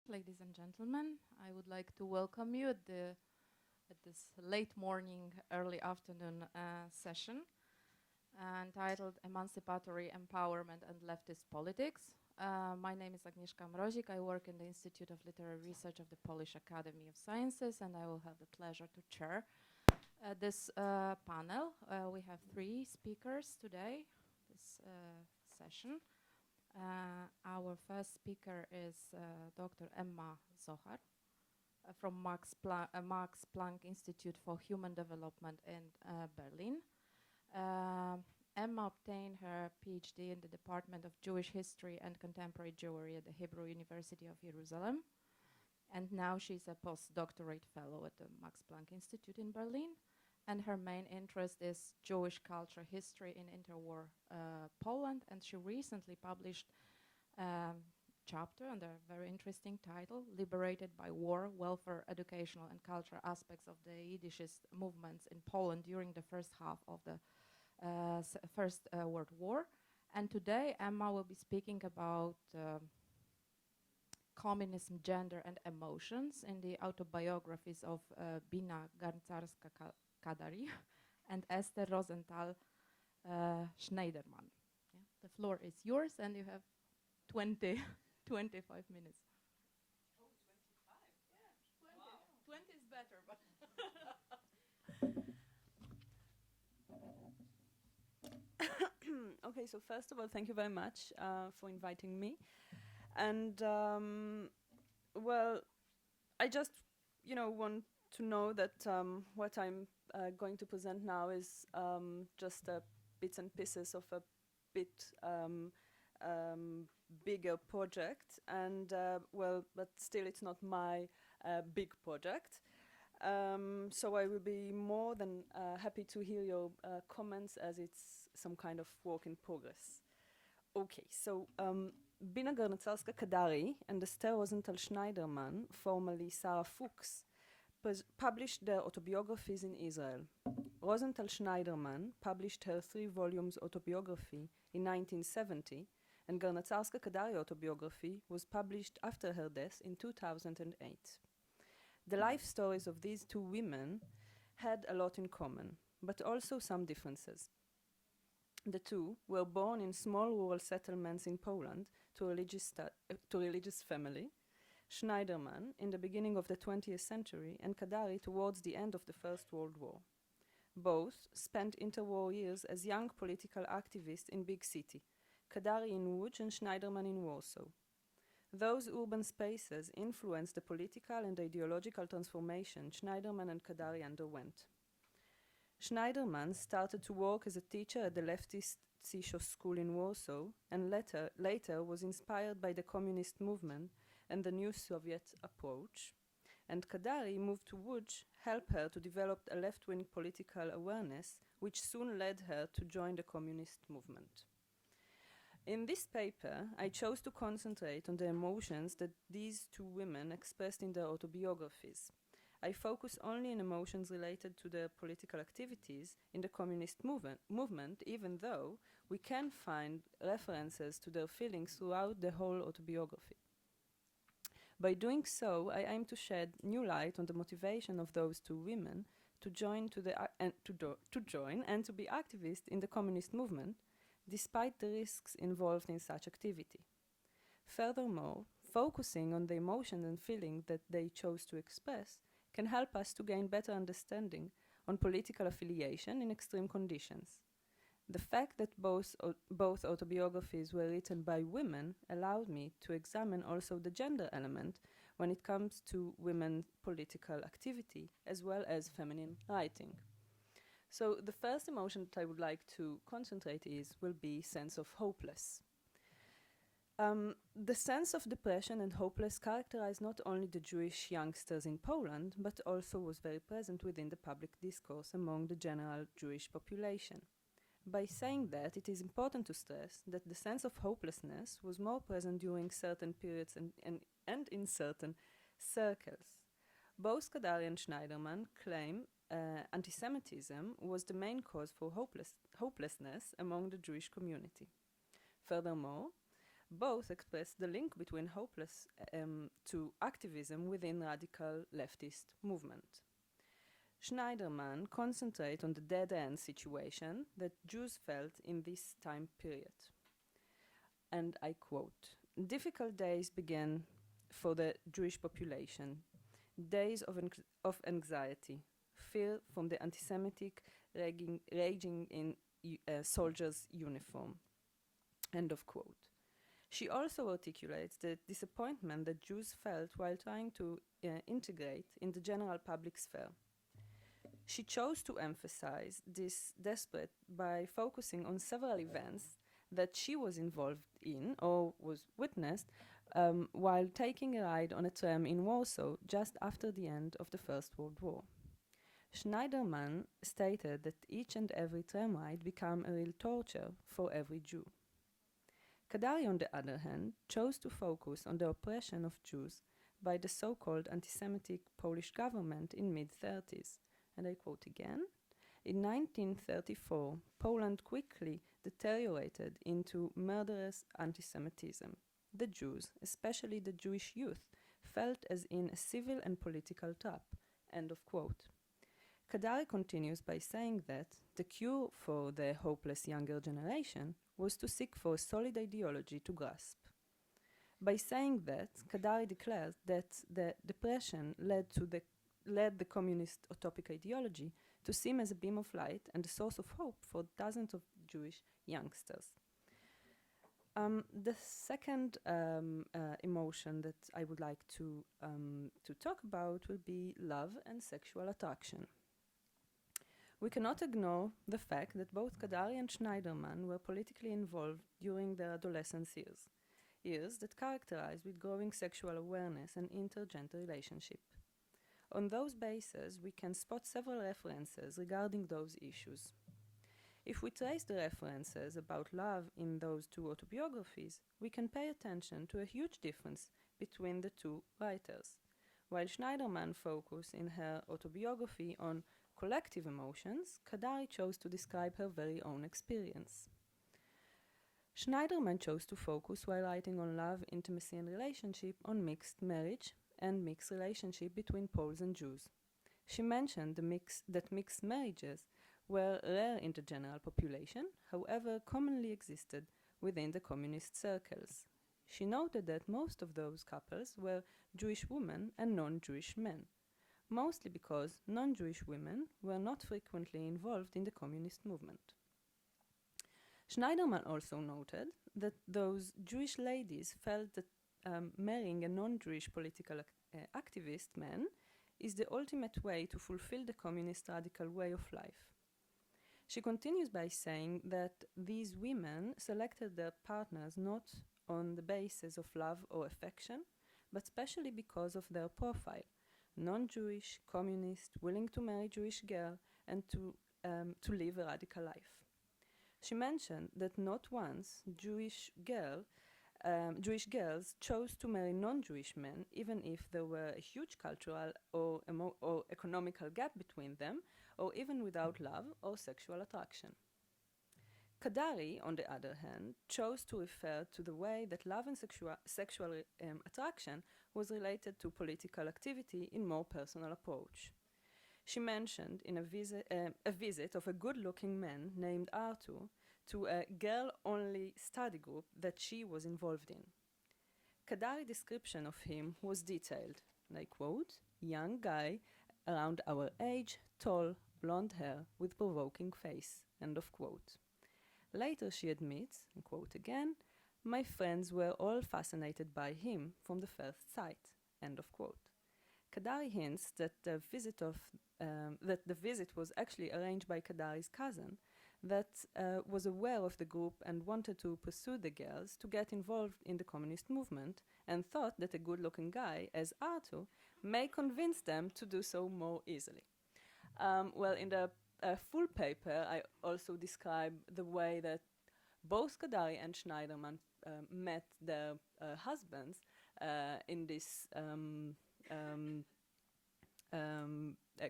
ladies and gentlemen. I would like to welcome you at this late morning, early afternoon session entitled Emancipatory Empowerment and Leftist Politics. My name is Agnieszka Mrozik. I work in the Institute of Literary Research of the Polish Academy of Sciences, and I will have the pleasure to chair this panel. We have three speakers today, this session. Our first speaker is Dr. Emma Zohar from Max Planck Institute for Human Development in Berlin. Emma obtained her PhD in the Department of Jewish History and Contemporary Jewry at the Hebrew University of Jerusalem. And now she's a postdoctorate fellow at the Max Planck Institute in Berlin. And her main interest is Jewish culture history in interwar Poland. And she recently published a chapter under a very interesting title, Liberated by War, Welfare, Educational and Cultural Aspects of the Yiddishist Movements in Poland during the first half of the First World War. And today Emma will be speaking about communism, gender and emotions in the autobiographies of Bina, Garncarska-Kadari and Ester, Rosenthal-Schneiderman. Yeah, the floor is yours and you have 25 minutes. Oh, 25? Yeah, 20. Wow. 20 is better, but Okay, so first of all, thank you very much for inviting me. And well, I just, want to know that what I'm going to present now is just bits and pieces of a bit bigger project, and but still it's not my big project. So I will be more than happy to hear your comments, as it's some kind of work in progress. Okay, so Bina Garncarska-Kadari and Ester Rosenthal-Schneiderman, formerly Sarah Fuchs, published their autobiographies in Israel. Rosenthal-Schneiderman published her 3 volumes autobiography in 1970, and Garncarska-Kadari autobiography was published after her death in 2008. The life stories of these 2 women had a lot in common, but also some differences. The 2 were born in small rural settlements in Poland to religious family, Schneiderman in the beginning of the 20th century and Kadari towards the end of the First World War. Both spent interwar years as young political activists in big city, Kadari in Łódź and Schneiderman in Warsaw. Those urban spaces influenced the political and ideological transformation Schneiderman and Kadari underwent. Schneiderman started to work as a teacher at the Leftist school in Warsaw, and later was inspired by the communist movement and the new Soviet approach. And Kadari moved to Łódź, helped her to develop a left-wing political awareness, which soon led her to join the communist movement. In this paper, I chose to concentrate on the emotions that these 2 women expressed in their autobiographies. I focus only on emotions related to their political activities in the communist movement, even though we can find references to their feelings throughout the whole autobiography. By doing so, I aim to shed new light on the motivation of those 2 women to join and to be activists in the communist movement, despite the risks involved in such activity. Furthermore, focusing on the emotions and feelings that they chose to express can help us to gain better understanding on political affiliation in extreme conditions. The fact that both autobiographies were written by women allowed me to examine also the gender element when it comes to women's political activity, as well as feminine writing. So the first emotion that I would like to concentrate will be sense of hopeless. The sense of depression and hopeless characterized not only the Jewish youngsters in Poland, but also was very present within the public discourse among the general Jewish population. By saying that, it is important to stress that the sense of hopelessness was more present during certain periods and in certain circles. Both Kadari and Schneiderman claim anti-Semitism was the main cause for hopelessness among the Jewish community. Furthermore, Both express the link between hopeless to activism within radical leftist movement. Schneiderman concentrates on the dead-end situation that Jews felt in this time period. And I quote, "Difficult days began for the Jewish population, days of anxiety, fear from the anti-Semitic raging in soldiers' uniform." End of quote. She also articulates the disappointment that Jews felt while trying to integrate in the general public sphere. She chose to emphasize this desperate by focusing on several events that she was involved in or was witnessed while taking a ride on a tram in Warsaw just after the end of the First World War. Schneiderman stated that each and every tram ride became a real torture for every Jew. Kadari, on the other hand, chose to focus on the oppression of Jews by the so-called anti-Semitic Polish government in mid-30s. And I quote again, "In 1934, Poland quickly deteriorated into murderous anti-Semitism. The Jews, especially the Jewish youth, felt as in a civil and political trap." End of quote. Kadari continues by saying that the cure for the hopeless younger generation was to seek for a solid ideology to grasp. By saying that, Kadari declares that the depression led the communist utopic ideology to seem as a beam of light and a source of hope for dozens of Jewish youngsters. The second emotion that I would like to talk about will be love and sexual attraction. We cannot ignore the fact that both Kadari and Schneiderman were politically involved during their adolescence years that characterized with growing sexual awareness and intergender relationship. On those bases, we can spot several references regarding those issues. If we trace the references about love in those two autobiographies, we can pay attention to a huge difference between the two writers. While Schneiderman focused in her autobiography on collective emotions, Kadari chose to describe her very own experience. Schneiderman chose to focus while writing on love, intimacy and relationship on mixed marriage and mixed relationship between Poles and Jews. She mentioned that mixed marriages were rare in the general population, however commonly existed within the communist circles. She noted that most of those couples were Jewish women and non-Jewish men, mostly because non-Jewish women were not frequently involved in the communist movement. Schneiderman also noted that those Jewish ladies felt that marrying a non-Jewish political activist man is the ultimate way to fulfill the communist radical way of life. She continues by saying that these women selected their partners not on the basis of love or affection, but especially because of their profile, non-Jewish, communist, willing to marry Jewish girl, and to live a radical life. She mentioned that not once Jewish girls chose to marry non-Jewish men, even if there were a huge cultural or economical gap between them, or even without love or sexual attraction. Kadari, on the other hand, chose to refer to the way that love and sexual attraction was related to political activity in more personal approach. She mentioned in a visit of a good-looking man named Arthur to a girl-only study group that she was involved in. Kadari's description of him was detailed, and I quote, "Young guy, around our age, tall, blonde hair, with provoking face," end of quote. Later she admits, and quote again, "My friends were all fascinated by him from the first sight," end of quote. Kadari hints that the visit was actually arranged by Kadari's cousin, that was aware of the group and wanted to pursue the girls to get involved in the communist movement, and thought that a good-looking guy, as Arthur, may convince them to do so more easily. Well, in the full paper, I also describe the way that both Kadari and Schneiderman met their husbands in this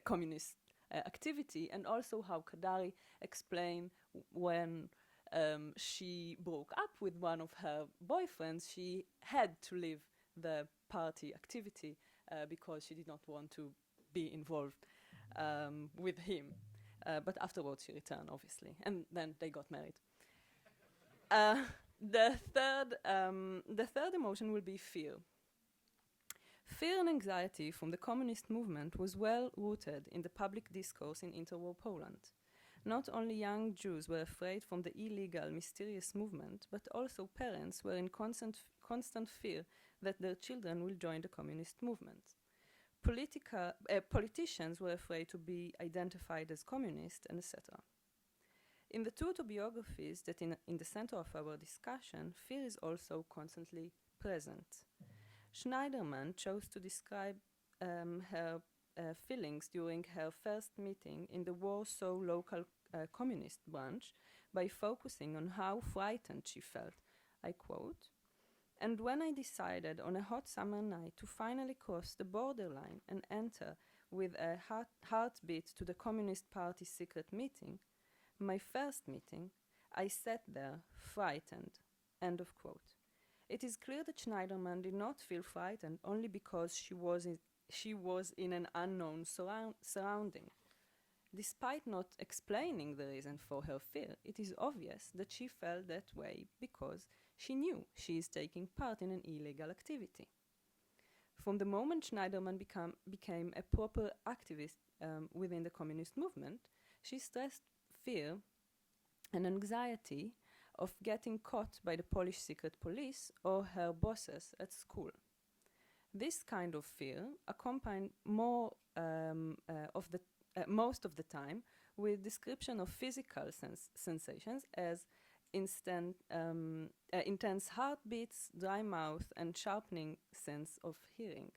communist activity, and also how Kadari explained when she broke up with one of her boyfriends, she had to leave the party activity because she did not want to be involved with him. But afterwards she returned, obviously, and then they got married. The third emotion will be fear. Fear and anxiety from the communist movement was well rooted in the public discourse in interwar Poland. Not only young Jews were afraid from the illegal, mysterious movement, but also parents were in constant fear that their children will join the communist movement. Politicians were afraid to be identified as communist, and etc. In the two autobiographies that in the center of our discussion, fear is also constantly present. Schneiderman chose to describe her feelings during her first meeting in the Warsaw local communist branch by focusing on how frightened she felt. I quote, "And when I decided on a hot summer night to finally cross the borderline and enter with a heartbeat to the Communist Party's secret meeting, my first meeting, I sat there frightened." End of quote. It is clear that Schneiderman did not feel frightened only because she was in an unknown surrounding. Despite not explaining the reason for her fear, it is obvious that she felt that way because she knew she is taking part in an illegal activity. From the moment Schneiderman became a proper activist within the communist movement, she stressed fear and anxiety of getting caught by the Polish secret police or her bosses at school. This kind of fear accompanied most of the time with description of physical sensations as intense heartbeats, dry mouth, and sharpening sense of hearing.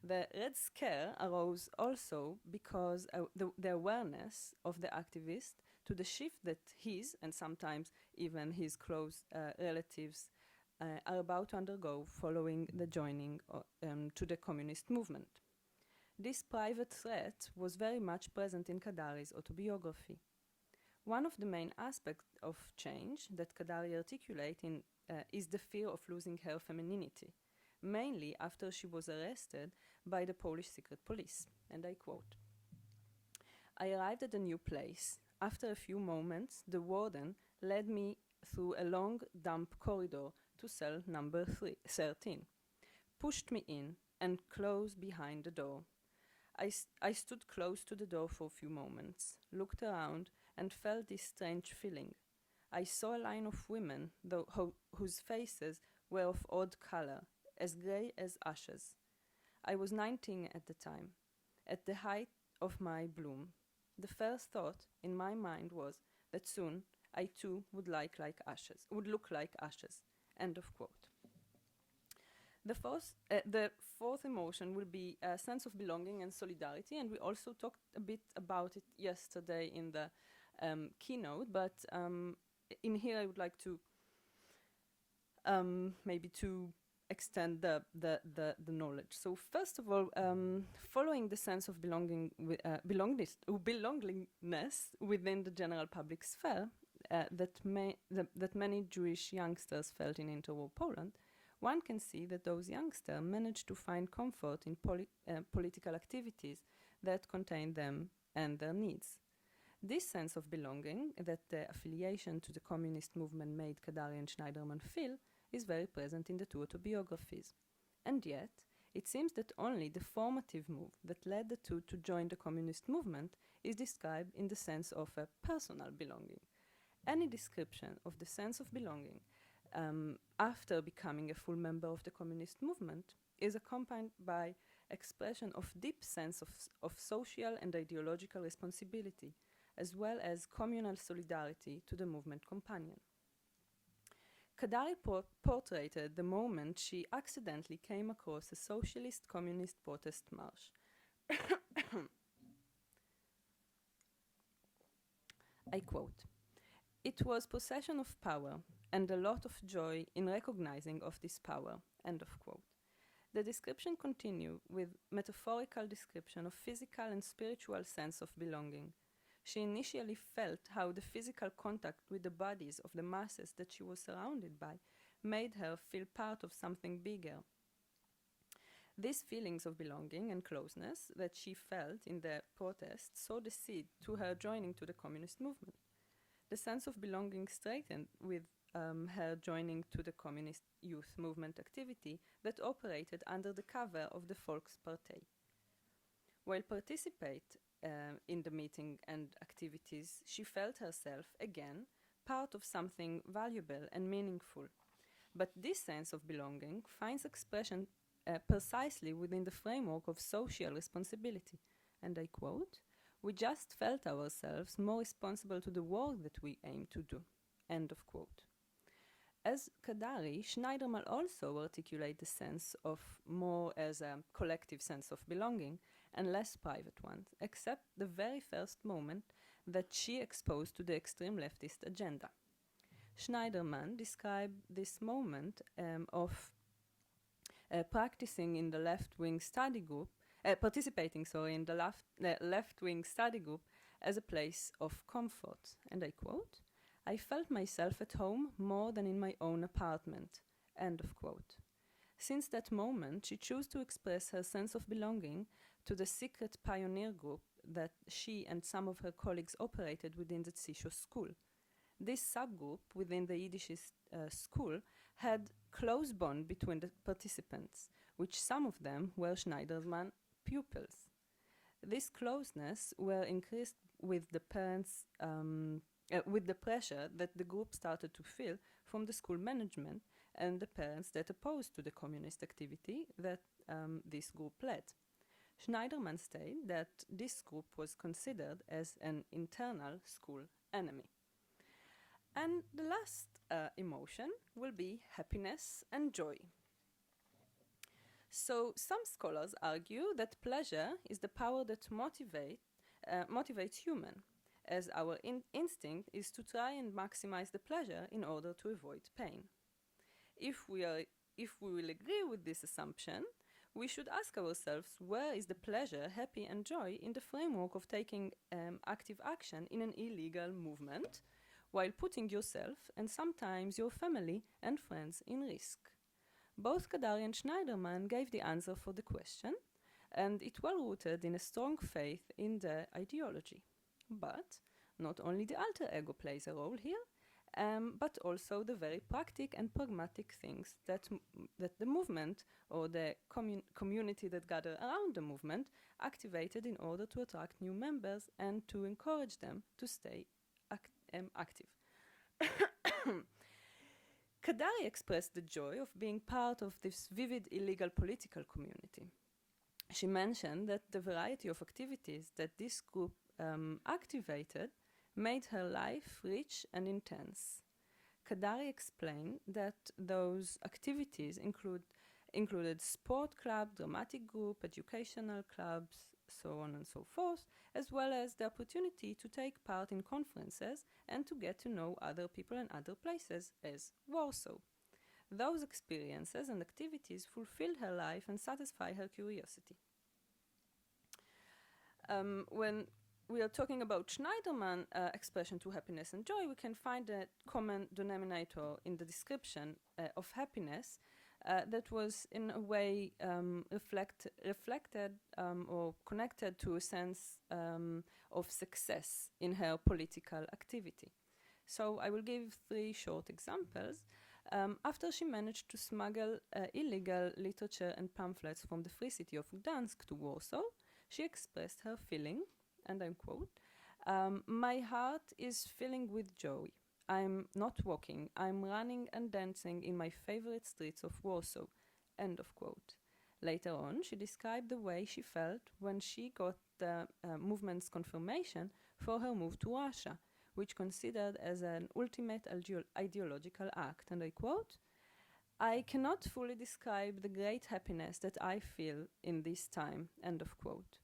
The Red Scare arose also because the awareness of the activist to the shift that his, and sometimes even his close relatives, are about to undergo following the joining to the communist movement. This private threat was very much present in Kadari's autobiography. One of the main aspects of change that Kadari articulates is the fear of losing her femininity, mainly after she was arrested by the Polish secret police. And I quote, "I arrived at a new place. After a few moments, the warden led me through a long, damp corridor to cell number 13, pushed me in, and closed behind the door. I stood close to the door for a few moments, looked around, and felt this strange feeling. I saw a line of women whose faces were of odd color, as grey as ashes. I was 19 at the time, at the height of my bloom. The first thought in my mind was that soon I too would look like ashes." End of quote. The fourth emotion will be a sense of belonging and solidarity, and we also talked a bit about it yesterday in the keynote, but in here I would like to maybe to extend the knowledge. So first of all, following the sense of belongingness within the general public sphere that many Jewish youngsters felt in interwar Poland, one can see that those youngsters managed to find comfort in political activities that contain them and their needs. This sense of belonging that the affiliation to the communist movement made Kadari and Schneiderman feel is very present in the two autobiographies. And yet, it seems that only the formative move that led the two to join the communist movement is described in the sense of a personal belonging. Any description of the sense of belonging after becoming a full member of the communist movement is accompanied by expression of deep sense of social and ideological responsibility, as well as communal solidarity to the movement companion. Kadari portrayed the moment she accidentally came across a socialist communist protest march. I quote, "It was possession of power and a lot of joy in recognizing of this power." End of quote. The description continues with metaphorical description of physical and spiritual sense of belonging. she initially felt how the physical contact with the bodies of the masses that she was surrounded by made her feel part of something bigger. These feelings of belonging and closeness that she felt in the protests sowed the seed to her joining to the communist movement. The sense of belonging strengthened with her joining to the communist youth movement activity that operated under the cover of the Volkspartei. While participate in the meeting and activities, she felt herself, again, part of something valuable and meaningful. But this sense of belonging finds expression precisely within the framework of social responsibility. And I quote, "We just felt ourselves more responsible to the work that we aim to do." End of quote. As Kadari, Schneiderman also articulates the sense of more as a collective sense of belonging and less private one, except the very first moment that she exposed to the extreme leftist agenda. Schneiderman described this moment of practicing in the left-wing study group, participating, in the left-wing study group as a place of comfort. And I quote, "I felt myself at home more than in my own apartment." End of quote. Since that moment, she chose to express her sense of belonging to the secret pioneer group that she and some of her colleagues operated within the Zisho school. This subgroup within the Yiddishist school had close bond between the participants, which some of them were Schneiderman pupils. This closeness were increased with the parents, with the pressure that the group started to feel from the school management and the parents that opposed to the communist activity that this group led. Schneiderman stated that this group was considered as an internal school enemy. And the last emotion will be happiness and joy. So some scholars argue that pleasure is the power that motivates human, as our instinct is to try and maximize the pleasure in order to avoid pain. If we will agree with this assumption, we should ask ourselves, where is the pleasure, happy and joy in the framework of taking active action in an illegal movement while putting yourself and sometimes your family and friends in risk? Both Kadari and Schneiderman gave the answer for the question, and it well rooted in a strong faith in the ideology. But not only the alter ego plays a role here, but also the very practical and pragmatic things that the movement or the community that gathered around the movement activated in order to attract new members and to encourage them to stay active. Kadari expressed the joy of being part of this vivid illegal political community. She mentioned that the variety of activities that this group activated made her life rich and intense. Kadari explained that those activities included sport club, dramatic group, educational clubs, so on and so forth, as well as the opportunity to take part in conferences and to get to know other people and other places, as Warsaw. Those experiences and activities fulfilled her life and satisfied her curiosity. When we are talking about Schneiderman expression to happiness and joy, we can find a common denominator in the description of happiness that was in a way reflected or connected to a sense of success in her political activity. So I will give 3 short examples. After she managed to smuggle illegal literature and pamphlets from the free city of Gdansk to Warsaw, she expressed her feeling, and I quote, "My heart is filling with joy. I'm not walking, I'm running and dancing in my favorite streets of Warsaw." End of quote. Later on, she described the way she felt when she got the movement's confirmation for her move to Russia, which considered as an ultimate ideological act. And I quote, "I cannot fully describe the great happiness that I feel in this time." End of quote.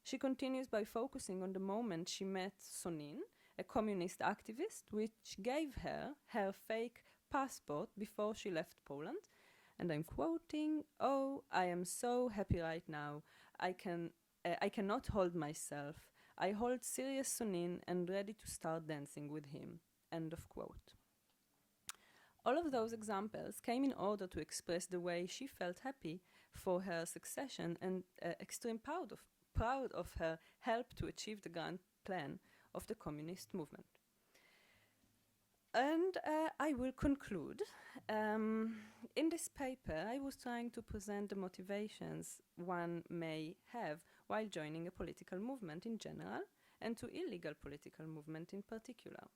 She continues by focusing on the moment she met Sonin, a communist activist, which gave her her fake passport before she left Poland. And I'm quoting, "Oh, I am so happy right now. I cannot hold myself. I hold serious Sunin and ready to start dancing with him. End of quote. All of those examples came in order to express the way she felt happy for her succession and extreme proud of her help to achieve the grand plan of the communist movement. And I will conclude. In this paper, I was trying to present the motivations one may have while joining a political movement in general and to illegal political movement in particular.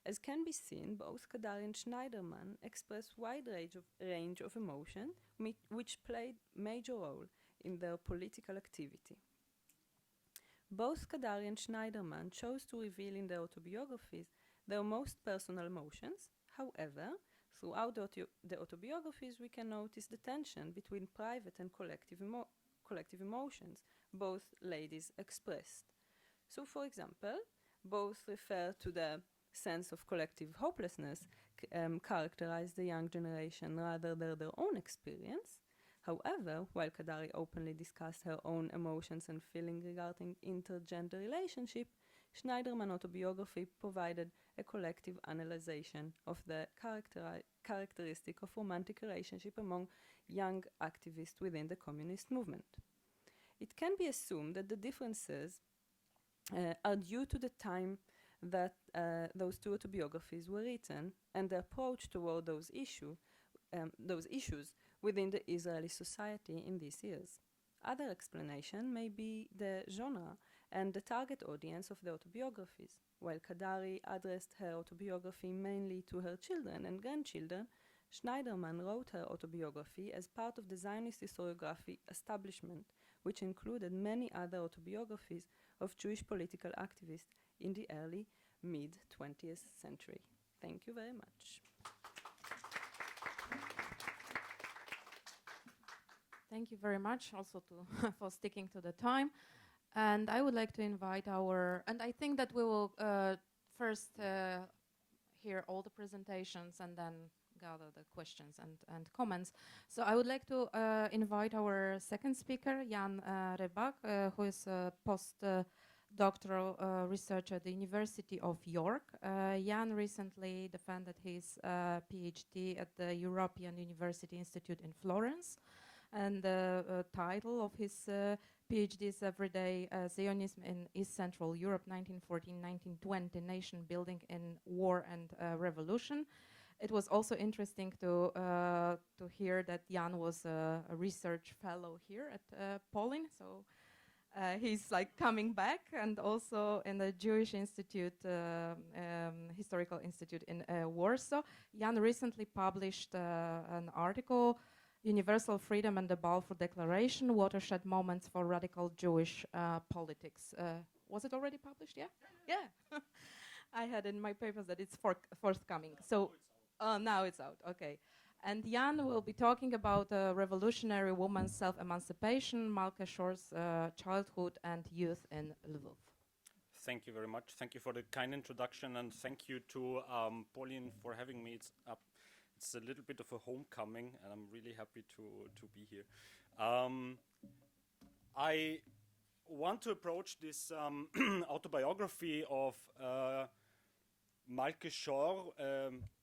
As can be seen, both Kadari and Schneiderman express wide range of emotion which played major role in their political activity. Both Kadari and Schneiderman chose to reveal in their autobiographies their most personal emotions. However, throughout the autobiographies we can notice the tension between private and collective emotions both ladies expressed. So, for example, both refer to the sense of collective hopelessness characterized the young generation rather than their own experience. However, while Kadari openly discussed her own emotions and feelings regarding intergender relationship, Schneiderman autobiography provided a collective analyzation of the characteristic of romantic relationship among young activists within the communist movement. It can be assumed that the differences are due to the time that those two autobiographies were written and the approach toward those issues within the Israeli society in these years. Other explanation may be the genre and the target audience of the autobiographies. While Kadari addressed her autobiography mainly to her children and grandchildren, Schneiderman wrote her autobiography as part of the Zionist historiography establishment, which included many other autobiographies of Jewish political activists in the early mid-20th century. Thank you very much. Thank you very much also for sticking to the time. And I would like to invite and I think that we will first hear all the presentations and then gather the questions and comments. So I would like to invite our second speaker, Jan Rybak, who is a postdoctoral researcher at the University of York. Jan recently defended his PhD at the European University Institute in Florence. And the title of his PhD is Everyday Zionism in East Central Europe, 1914-1920, Nation Building in War and Revolution. It was also interesting to hear that Jan was a research fellow here at POLIN, so he's like coming back, and also in the Jewish Institute, Historical Institute in Warsaw. Jan recently published an article, Universal Freedom and the Balfour Declaration, Watershed Moments for Radical Jewish Politics. Was it already published? Yeah? Yeah. I had in my papers that it's forthcoming. So now it's out, okay. And Jan will be talking about revolutionary woman's self-emancipation, Malke Schorr's childhood and youth in Lwów. Thank you very much. Thank you for the kind introduction, and thank you to POLIN for having me. It's a little bit of a homecoming, and I'm really happy to be here. I want to approach this autobiography of Malke Schorr,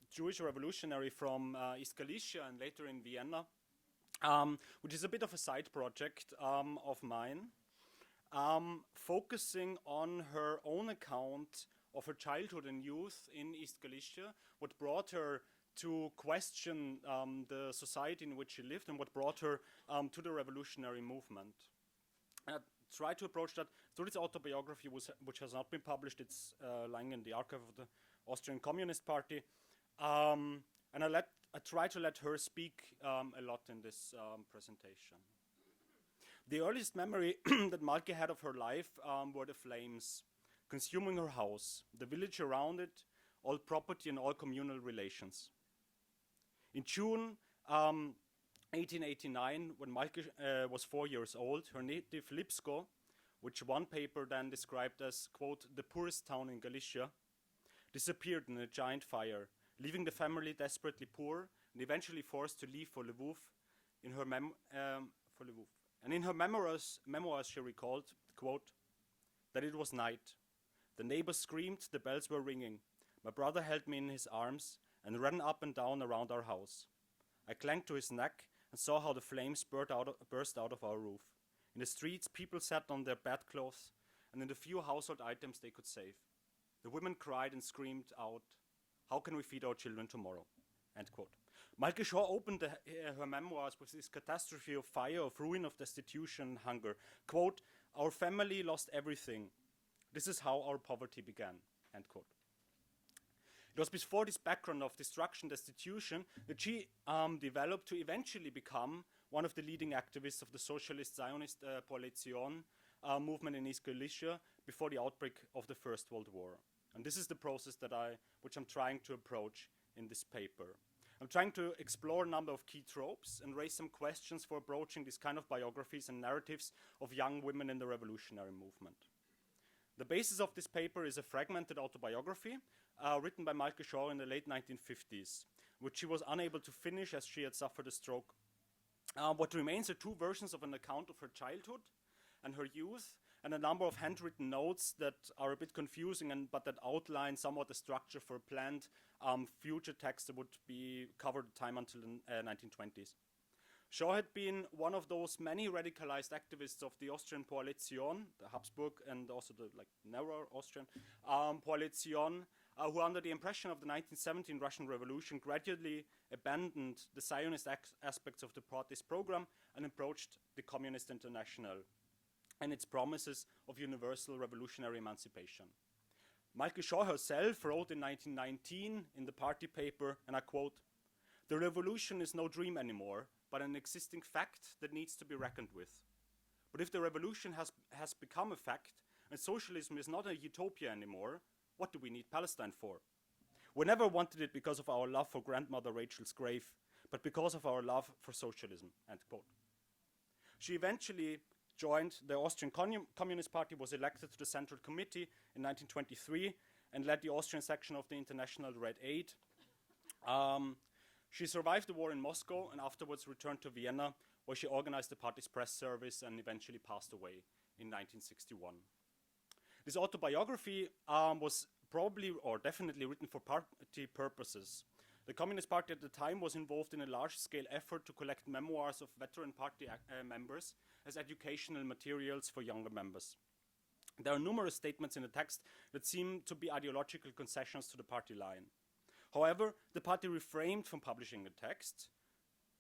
Jewish revolutionary from East Galicia and later in Vienna, which is a bit of a side project of mine, focusing on her own account of her childhood and youth in East Galicia, what brought her to question the society in which she lived and what brought her to the revolutionary movement. And I tried to approach that through this autobiography, which has not been published. It's lying in the archive of the Austrian Communist Party. And I try to let her speak a lot in this presentation. The earliest memory that Malke had of her life were the flames consuming her house, the village around it, all property and all communal relations. In June 1889, when Malke was 4 years old, her native Lipsko, which one paper then described as, quote, the poorest town in Galicia, disappeared in a giant fire, leaving the family desperately poor and eventually forced to leave for Lwów. In her memoirs, she recalled, quote, Then it was night. The neighbors screamed, the bells were ringing. My brother held me in his arms and ran up and down around our house. I clung to his neck and saw how the flames burst out of our roof. In the streets, people sat on their bedclothes and in the few household items they could save. The women cried and screamed out, "How can we feed our children tomorrow?" End quote. Malke Schorr opened her memoirs with this catastrophe of fire, of ruin, of destitution, hunger. Quote, "Our family lost everything. This is how our poverty began." End quote. It was before this background of destruction, destitution, that she developed to eventually become one of the leading activists of the Socialist Zionist Koalition movement in East Galicia before the outbreak of the First World War. And this is the process which I'm trying to approach in this paper. I'm trying to explore a number of key tropes and raise some questions for approaching these kind of biographies and narratives of young women in the revolutionary movement. The basis of this paper is a fragmented autobiography written by Malke Schorr in the late 1950s, which she was unable to finish as she had suffered a stroke. What remains are two versions of an account of her childhood and her youth, and a number of handwritten notes that are a bit confusing but that outline somewhat the structure for a planned future text that would be covered time until the 1920s. Schorr had been one of those many radicalized activists of the Austrian Koalition, the Habsburg and also the narrower Austrian Koalition, who under the impression of the 1917 Russian Revolution gradually abandoned the Zionist aspects of the party's program and approached the Communist International and its promises of universal revolutionary emancipation. Malke Schorr herself wrote in 1919 in the party paper, and I quote, "The revolution is no dream anymore, but an existing fact that needs to be reckoned with. But if the revolution has become a fact, and socialism is not a utopia anymore, what do we need Palestine for? We never wanted it because of our love for grandmother Rachel's grave, but because of our love for socialism." End quote. She eventually joined the Austrian Communist Party, was elected to the Central Committee in 1923, and led the Austrian section of the International Red Aid. She survived the war in Moscow and afterwards returned to Vienna, where she organized the party's press service and eventually passed away in 1961. This autobiography was probably or definitely written for party purposes. The Communist Party at the time was involved in a large-scale effort to collect memoirs of veteran party members as educational materials for younger members. There are numerous statements in the text that seem to be ideological concessions to the party line. However, the party refrained from publishing the text,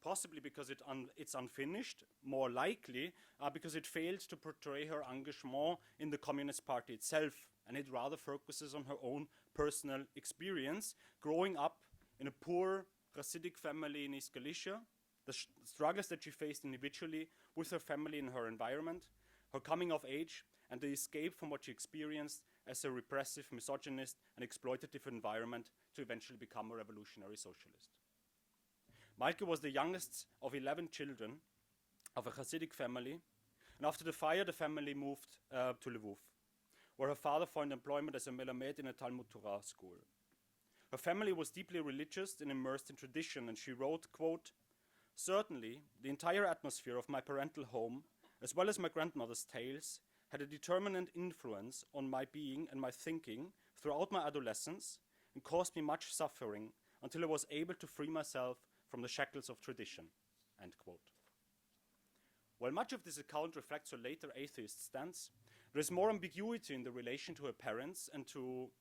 possibly because it's unfinished, more likely because it failed to portray her engagement in the Communist Party itself, and it rather focuses on her own personal experience, growing up in a poor Hasidic family in East Galicia, the struggles that she faced individually with her family and her environment, her coming of age, and the escape from what she experienced as a repressive, misogynist, and exploitative environment to eventually become a revolutionary socialist. Malke was the youngest of 11 children of a Hasidic family, and after the fire, the family moved to Lwów, where her father found employment as a melamed in a Talmud Torah school. Her family was deeply religious and immersed in tradition, and she wrote, quote, "Certainly, the entire atmosphere of my parental home, as well as my grandmother's tales, had a determinant influence on my being and my thinking throughout my adolescence and caused me much suffering until I was able to free myself from the shackles of tradition." End quote. While much of this account reflects her later atheist stance, there is more ambiguity in the relation to her parents and to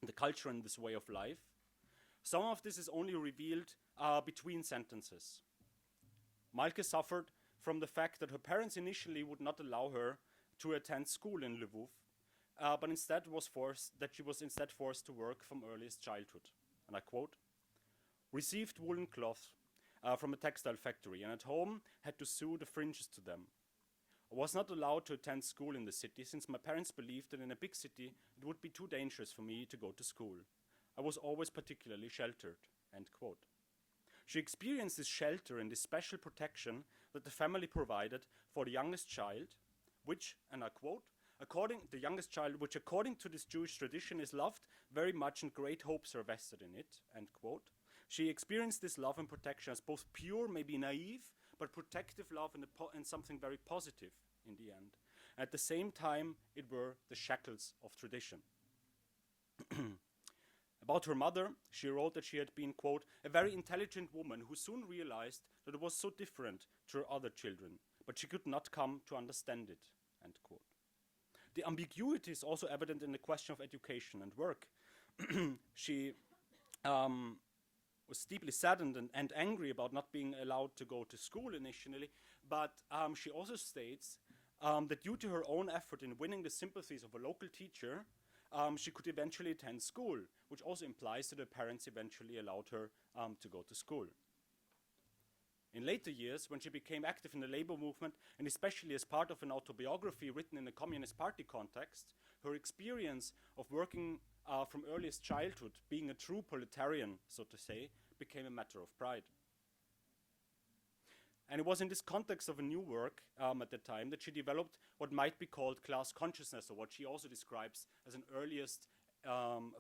the culture and this way of life. Some of this is only revealed between sentences. Malke suffered from the fact that her parents initially would not allow her to attend school in Lwów, but she was instead forced to work from earliest childhood. And I quote, "Received woolen cloth from a textile factory, and at home had to sew the fringes to them. I was not allowed to attend school in the city since my parents believed that in a big city it would be too dangerous for me to go to school. I was always particularly sheltered." End quote. She experienced this shelter and this special protection that the family provided for the youngest child, which, and I quote, according to this Jewish tradition is loved very much and great hopes are vested in it, end quote. She experienced this love and protection as both pure, maybe naive, but protective love and something very positive in the end. At the same time, it were the shackles of tradition. About her mother, she wrote that she had been, quote, a very intelligent woman who soon realized that it was so different to her other children, but she could not come to understand it, end quote. The ambiguity is also evident in the question of education and work. She was deeply saddened and angry about not being allowed to go to school initially, but she also states that due to her own effort in winning the sympathies of a local teacher, she could eventually attend school, which also implies that her parents eventually allowed her to go to school. In later years, when she became active in the labor movement, and especially as part of an autobiography written in a Communist Party context, her experience of working from earliest childhood, being a true proletarian, so to say, became a matter of pride. And it was in this context of a new work at the time that she developed what might be called class consciousness, or what she also describes as an earliest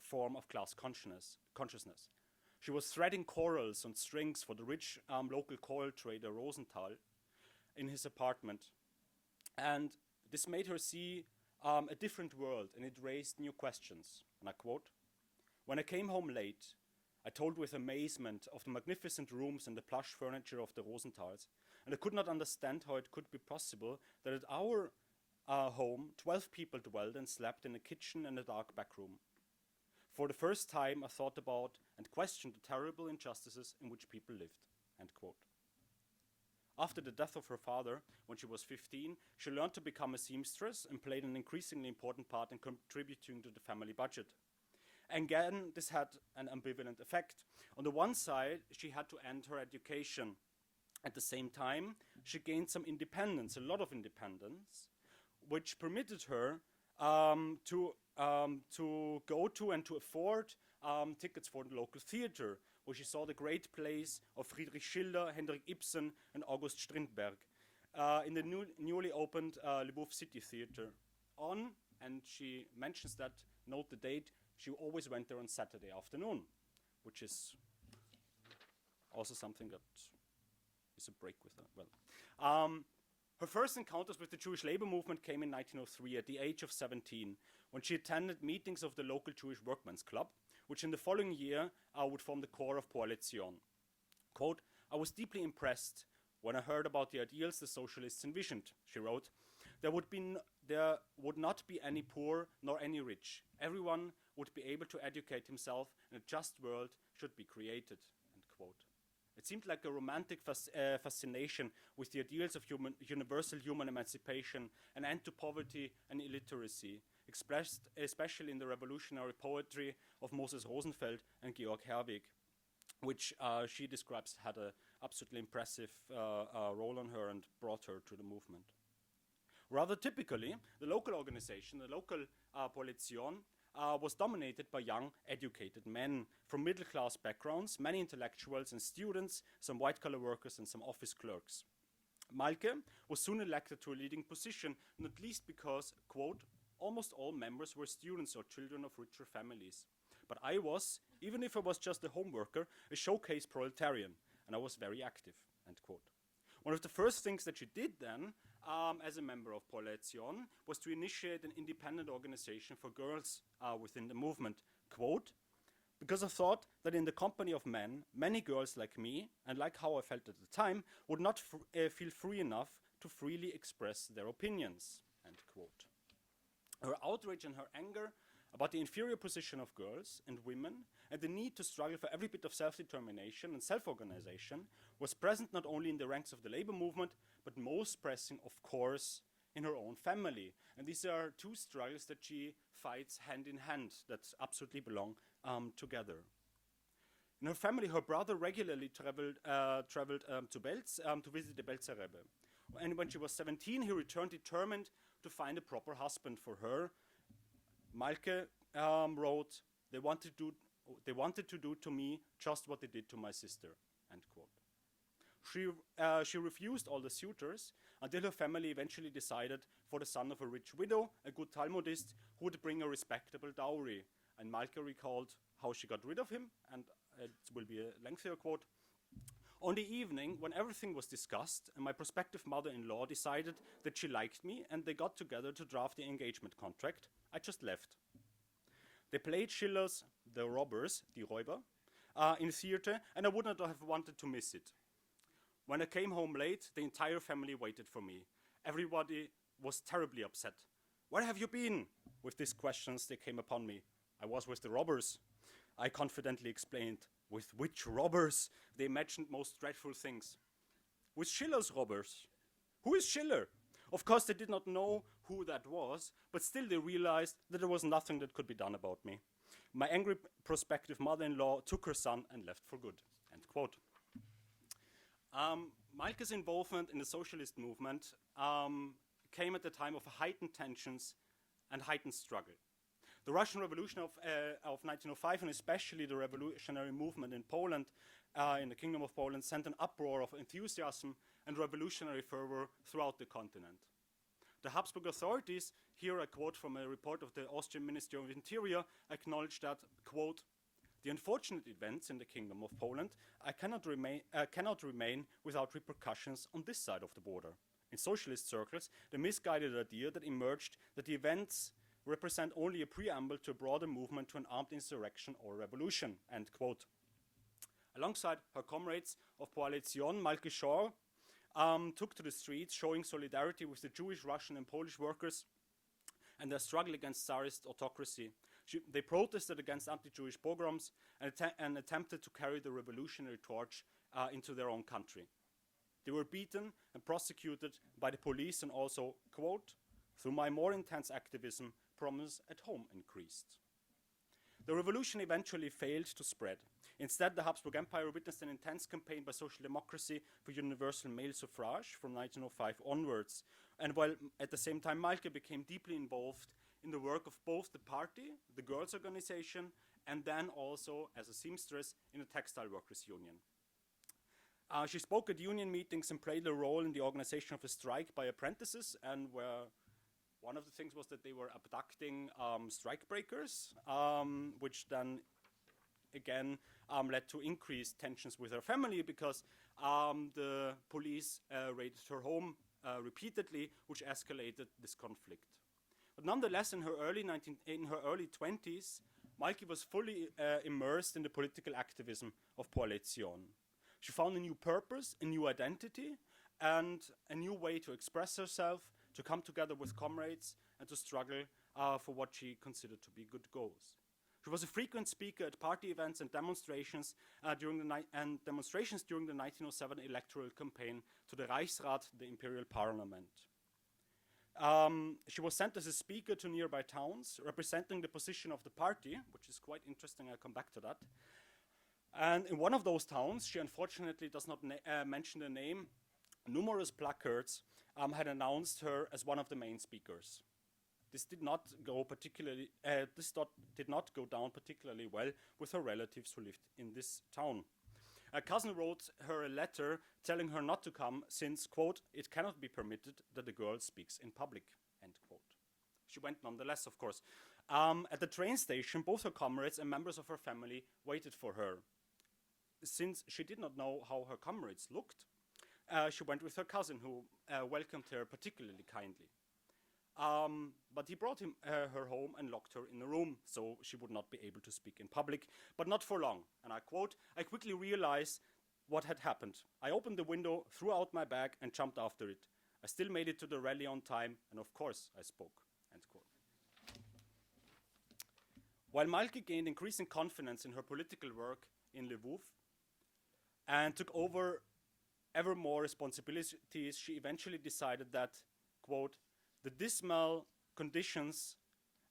form of class consciousness. She was threading corals on strings for the rich local coral trader Rosenthal in his apartment. And this made her see a different world, and it raised new questions. And I quote, "When I came home late, I told with amazement of the magnificent rooms and the plush furniture of the Rosenthals, and I could not understand how it could be possible that at our home 12 people dwelled and slept in a kitchen and a dark back room. For the first time I thought about and questioned the terrible injustices in which people lived," end quote. After the death of her father, when she was 15, she learned to become a seamstress and played an increasingly important part in contributing to the family budget. Again, this had an ambivalent effect. On the one side, she had to end her education. At the same time, she gained some independence, a lot of independence, which permitted her to go to and to afford tickets for the local theater, where she saw the great plays of Friedrich Schiller, Henrik Ibsen, and August Strindberg in the newly opened Lwów City Theater. And she mentions that, note the date, she always went there on Saturday afternoon, which is also something that is a break with her. Well, her first encounters with the Jewish labor movement came in 1903 at the age of 17, when she attended meetings of the local Jewish Workmen's Club, which in the following year would form the core of Coalition. Quote, "I was deeply impressed when I heard about the ideals the socialists envisioned," she wrote. There would not be any poor nor any rich. Everyone would be able to educate himself, and a just world should be created," end quote. It seemed like a romantic fascination with the ideals of universal human emancipation, an end to poverty and illiteracy, expressed especially in the revolutionary poetry of Moses Rosenfeld and Georg Herwegh, which she describes had an absolutely impressive role on her and brought her to the movement. Rather typically, the local organization, the local Coalition, was dominated by young, educated men from middle-class backgrounds, many intellectuals and students, some white-collar workers and some office clerks. Malke was soon elected to a leading position, not least because, quote, "almost all members were students or children of richer families. But I was, even if I was just a home worker, a showcase proletarian, and I was very active," end quote. One of the first things that she did then, as a member of Coalition, was to initiate an independent organization for girls within the movement. Quote, "Because I thought that in the company of men, many girls like me, and like how I felt at the time, would not feel free enough to freely express their opinions," end quote. Her outrage and her anger about the inferior position of girls and women and the need to struggle for every bit of self-determination and self-organization was present not only in the ranks of the labor movement, but most pressing, of course, in her own family. And these are two struggles that she fights hand in hand that absolutely belong together. In her family, her brother regularly traveled to Belz to visit the Belzer Rebbe. And when she was 17, he returned determined to find a proper husband for her. Malke wrote, they wanted to do to me just what they did to my sister," end quote. She refused all the suitors until her family eventually decided for the son of a rich widow, a good Talmudist, who would bring a respectable dowry. And Malke recalled how she got rid of him, and it will be a lengthier quote. On the evening, when everything was discussed, and my prospective mother-in-law decided that she liked me and they got together to draft the engagement contract, I just left. They played Schiller's The Robbers, Die Räuber, in theater, and I would not have wanted to miss it. When I came home late, the entire family waited for me. Everybody was terribly upset. Where have you been? With these questions, they came upon me. I was with the robbers. I confidently explained. With which robbers? They imagined most dreadful things. With Schiller's robbers. Who is Schiller? Of course, they did not know who that was, but still they realized that there was nothing that could be done about me. My angry prospective mother-in-law took her son and left for good. End quote. Malke's involvement in the socialist movement came at the time of heightened tensions and heightened struggle. The Russian Revolution of 1905, and especially the revolutionary movement in Poland, in the Kingdom of Poland, sent an uproar of enthusiasm and revolutionary fervor throughout the continent. The Habsburg authorities, here I quote from a report of the Austrian Ministry of Interior, acknowledged that, quote, the unfortunate events in the Kingdom of Poland cannot remain without repercussions on this side of the border. In socialist circles, the misguided idea that emerged that the events represent only a preamble to a broader movement to an armed insurrection or revolution, end quote. Alongside her comrades of Coalition, Malke Schorr took to the streets showing solidarity with the Jewish, Russian and Polish workers and their struggle against Tsarist autocracy. They protested against anti-Jewish pogroms and attempted to carry the revolutionary torch into their own country. They were beaten and prosecuted by the police and also, quote, through my more intense activism, problems at home increased. The revolution eventually failed to spread. Instead, the Habsburg Empire witnessed an intense campaign by social democracy for universal male suffrage from 1905 onwards, and while at the same time Malke became deeply involved in the work of both the party, the girls' organization, and then also as a seamstress in the textile workers' union. She spoke at union meetings and played a role in the organization of a strike by apprentices, and where one of the things was that they were abducting strike breakers, which then again led to increased tensions with her family because the police raided her home repeatedly, which escalated this conflict. But nonetheless, in her early 20s, Malke was fully immersed in the political activism of Coalition. She found a new purpose, a new identity, and a new way to express herself, to come together with comrades, and to struggle for what she considered to be good goals. She was a frequent speaker at party events and demonstrations during the 1907 electoral campaign to the Reichsrat, the imperial parliament. She was sent as a speaker to nearby towns, representing the position of the party, which is quite interesting, I'll come back to that. And in one of those towns, she unfortunately does not mention the name, numerous placards had announced her as one of the main speakers. This did not go down particularly well with her relatives who lived in this town. A cousin wrote her a letter telling her not to come since, quote, it cannot be permitted that a girl speaks in public, end quote. She went nonetheless, of course. At the train station, both her comrades and members of her family waited for her. Since she did not know how her comrades looked, she went with her cousin, who welcomed her particularly kindly. But he brought her home and locked her in a room, so she would not be able to speak in public, but not for long. And I quote, I quickly realized what had happened. I opened the window, threw out my bag, and jumped after it. I still made it to the rally on time, and of course I spoke, end quote. While Malke gained increasing confidence in her political work in Lwów and took over ever more responsibilities, she eventually decided that, quote, the dismal conditions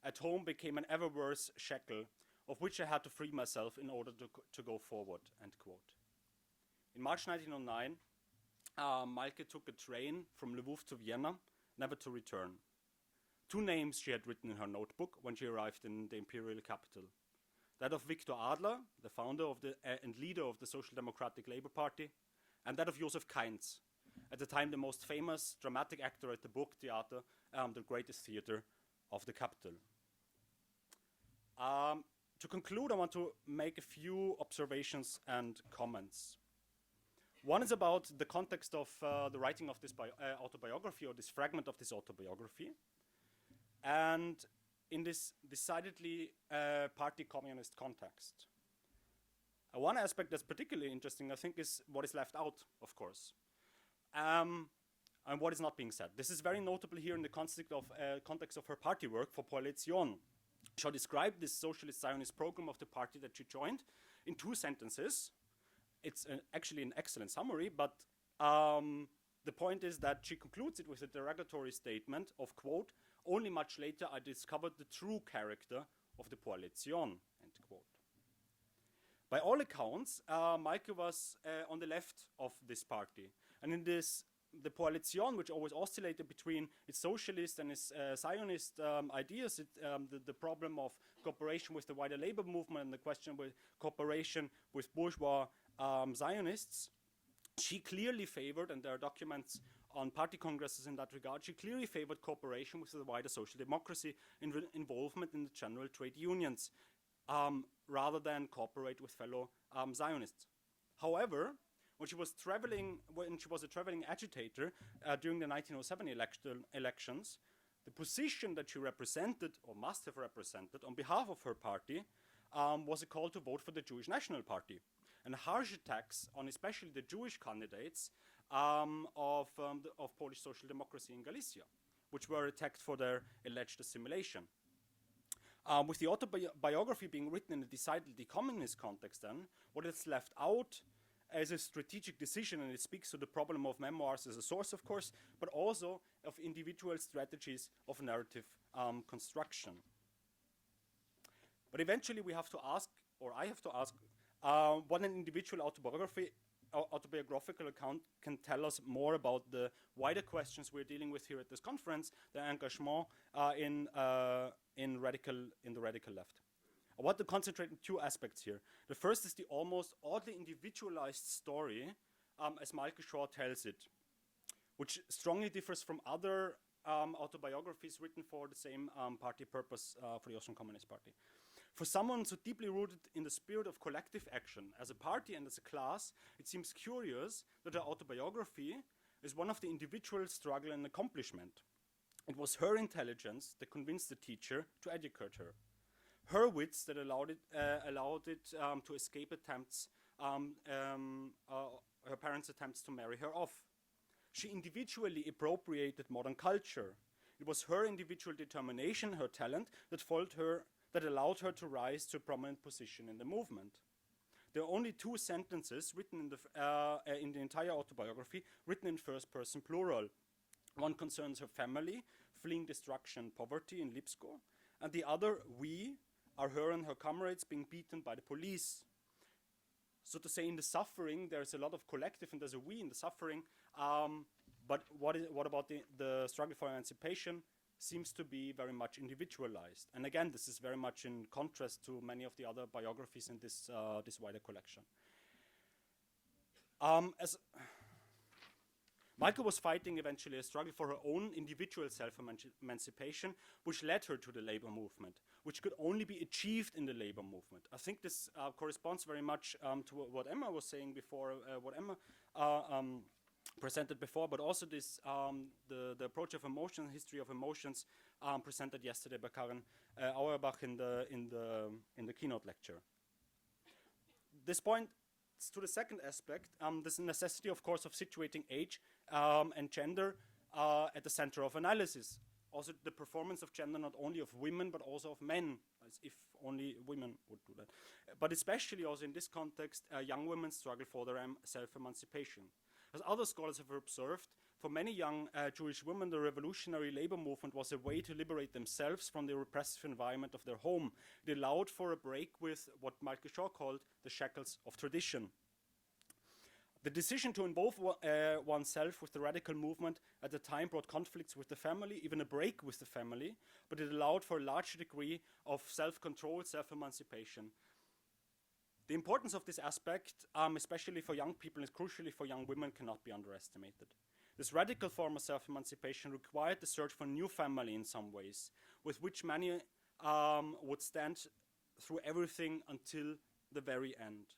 at home became an ever worse shackle of which I had to free myself in order to go forward, end quote. In March 1909, Malke took a train from Lwów to Vienna, never to return. 2 names she had written in her notebook when she arrived in the imperial capital. That of Viktor Adler, the founder of and leader of the Social Democratic Labour Party, and that of Josef Kainz, at the time the most famous dramatic actor at the Burgtheater, the greatest theater of the capital. To conclude, I want to make a few observations and comments. One is about the context of the writing of this autobiography, or this fragment of this autobiography, and in this decidedly party communist context. One aspect that's particularly interesting, I think, is what is left out, of course, and what is not being said. This is very notable here in the context of her party work for Koalition. She described this socialist Zionist program of the party that she joined in 2 sentences. It's actually an excellent summary, but the point is that she concludes it with a derogatory statement of, quote, "Only much later I discovered the true character of the Koalition," end quote. By all accounts, Malke was on the left of this party. And in this, the Koalition, which always oscillated between its socialist and its Zionist ideas, the problem of cooperation with the wider labor movement and the question with cooperation with bourgeois Zionists, she clearly favored, and there are documents on party congresses in that regard, she clearly favored cooperation with the wider social democracy, involvement in the general trade unions, rather than cooperate with fellow Zionists. However, when she was a traveling agitator during the 1907 elections, the position that she represented, or must have represented, on behalf of her party, was a call to vote for the Jewish National Party, and harsh attacks on especially the Jewish candidates of Polish social democracy in Galicia, which were attacked for their alleged assimilation. With the autobiography being written in a decidedly communist context, then, what is left out as a strategic decision, and it speaks to the problem of memoirs as a source, of course, but also of individual strategies of narrative construction. But eventually we have to ask, or I have to ask, what an individual autobiographical account can tell us more about the wider questions we're dealing with here at this conference, the engagement in the radical left. I want to concentrate on 2 aspects here. The first is the almost oddly individualized story, as Malke Schorr tells it, which strongly differs from other autobiographies written for the same party purpose, for the Austrian Communist Party. For someone so deeply rooted in the spirit of collective action as a party and as a class, it seems curious that her autobiography is one of the individual struggle and accomplishment. It was her intelligence that convinced the teacher to educate her. Her wits that allowed it to escape attempts, her parents' attempts to marry her off. She individually appropriated modern culture. It was her individual determination, her talent, that allowed her to rise to a prominent position in the movement. There are only 2 sentences written in the entire autobiography, written in first-person plural. One concerns her family, fleeing destruction and poverty in Lipsko, and the other, we, are her and her comrades being beaten by the police. So to say, in the suffering, there's a lot of collective, and there's a we in the suffering, but what about the struggle for emancipation? Seems to be very much individualized. And again, this is very much in contrast to many of the other biographies in this wider collection. As Malke was fighting eventually a struggle for her own individual self-emancipation, which led her to the labor movement, which could only be achieved in the labor movement. I think this corresponds very much to what Emma was saying before, what Emma presented before, but also this the approach of emotion, history of emotions, presented yesterday by Karen Auerbach in the keynote lecture. This points to the second aspect, this necessity, of course, of situating age and gender at the center of analysis. Also, the performance of gender not only of women but also of men, as if only women would do that. But especially also in this context, young women struggle for their self-emancipation. As other scholars have observed, for many young Jewish women, the revolutionary labor movement was a way to liberate themselves from the repressive environment of their home. It allowed for a break with what Malke Schorr called the shackles of tradition. The decision to involve oneself with the radical movement at the time brought conflicts with the family, even a break with the family, but it allowed for a large degree of self-control, self-emancipation. The importance of this aspect, especially for young people and crucially for young women, cannot be underestimated. This radical form of self-emancipation required the search for a new family in some ways, with which many would stand through everything until the very end.